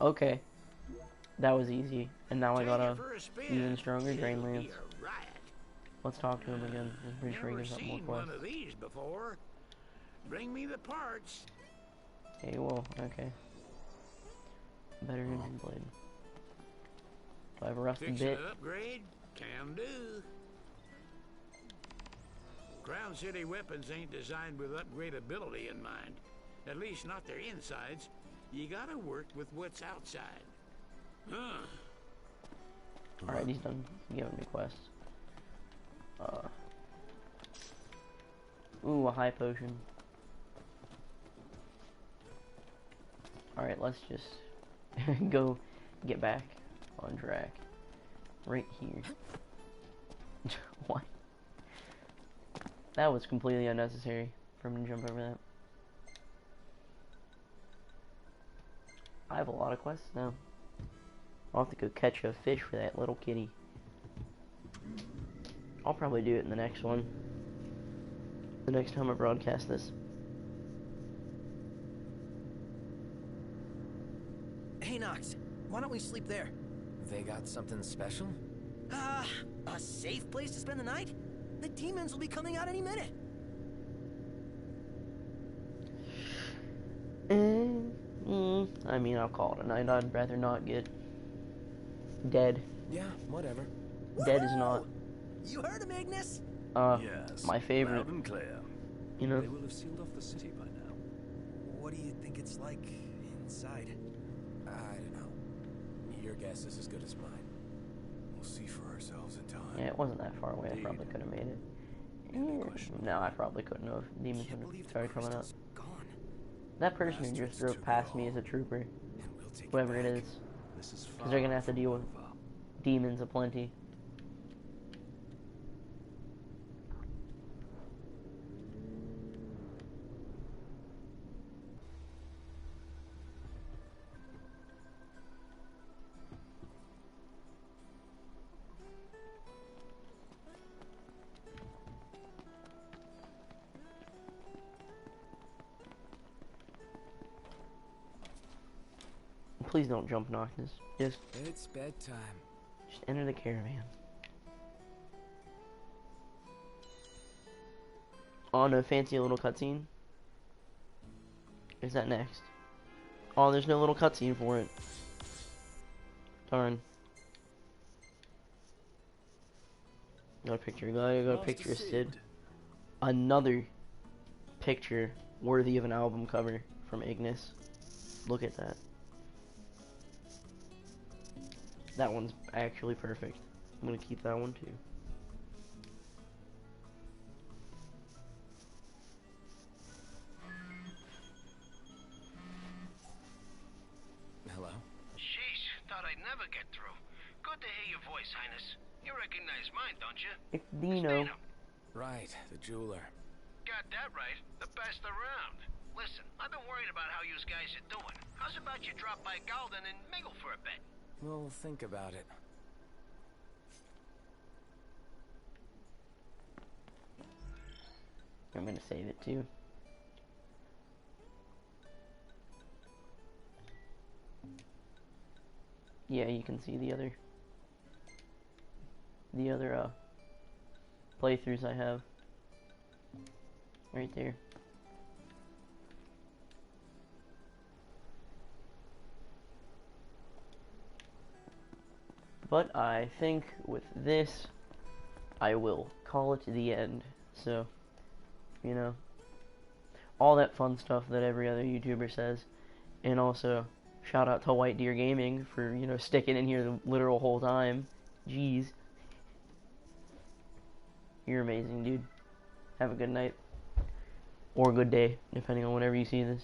Okay. That was easy. And now I got a for a spin. even stronger drain It'll be lance. a riot. Let's talk to him again. I'm pretty sure he Never gives up more seen one quests. of these before. Bring me the parts. Okay, well, okay. Better engine blade. Do I have a rusted Fix bit? an upgrade? Can do. Crown City weapons ain't designed with upgradability in mind. At least not their insides. You gotta work with what's outside. Huh. Alright, he's done giving me quests. Ooh, a high potion. Alright, let's just go get back on track. Right here. What? That was completely unnecessary for him to jump over that. I have a lot of quests now. I'll have to go catch a fish for that little kitty. I'll probably do it in the next one. The next time I broadcast this. Hey, Knox, why don't we sleep there? They got something special? A safe place to spend the night? The demons will be coming out any minute. I mean, I'll call it a night. I'd rather not get dead. Yeah, whatever. Dead is not. You heard him, Ignis? Yes, my favorite. loud and clear. You know? They will have sealed off the city by now. What do you think it's like inside? I don't know. Your guess is as good as mine. We'll see for ourselves in time. Yeah, it wasn't that far away. I probably could have made it. No, I probably couldn't have. Demons would have started coming up. That person who just drove past me is a trooper. Whoever it is. Because they're going to have to deal with demons aplenty. Please don't jump Noctis. It's bedtime. Just enter the caravan. Oh, no fancy little cutscene? Is that next? Oh, there's no little cutscene for it. Darn. Got a picture. Got a picture of Sid. Another picture worthy of an album cover from Ignis. Look at that. That one's actually perfect. I'm gonna keep that one too. Hello? Sheesh, thought I'd never get through. Good to hear your voice, Highness. You recognize mine, don't you? It's Dino. Right, the jeweler. Got that right. The best around. Listen, I've been worried about how you guys are doing. How's about you drop by Galden and mingle for a bit? We'll think about it. I'm gonna save it too. Yeah, you can see the other playthroughs I have right there. But I think with this, I will call it the end. So, you know, all that fun stuff that every other YouTuber says. And also, shout out to White Deer Gaming for, you know, sticking in here the literal whole time. Jeez. You're amazing, dude. Have a good night. Or a good day, depending on whenever you see this.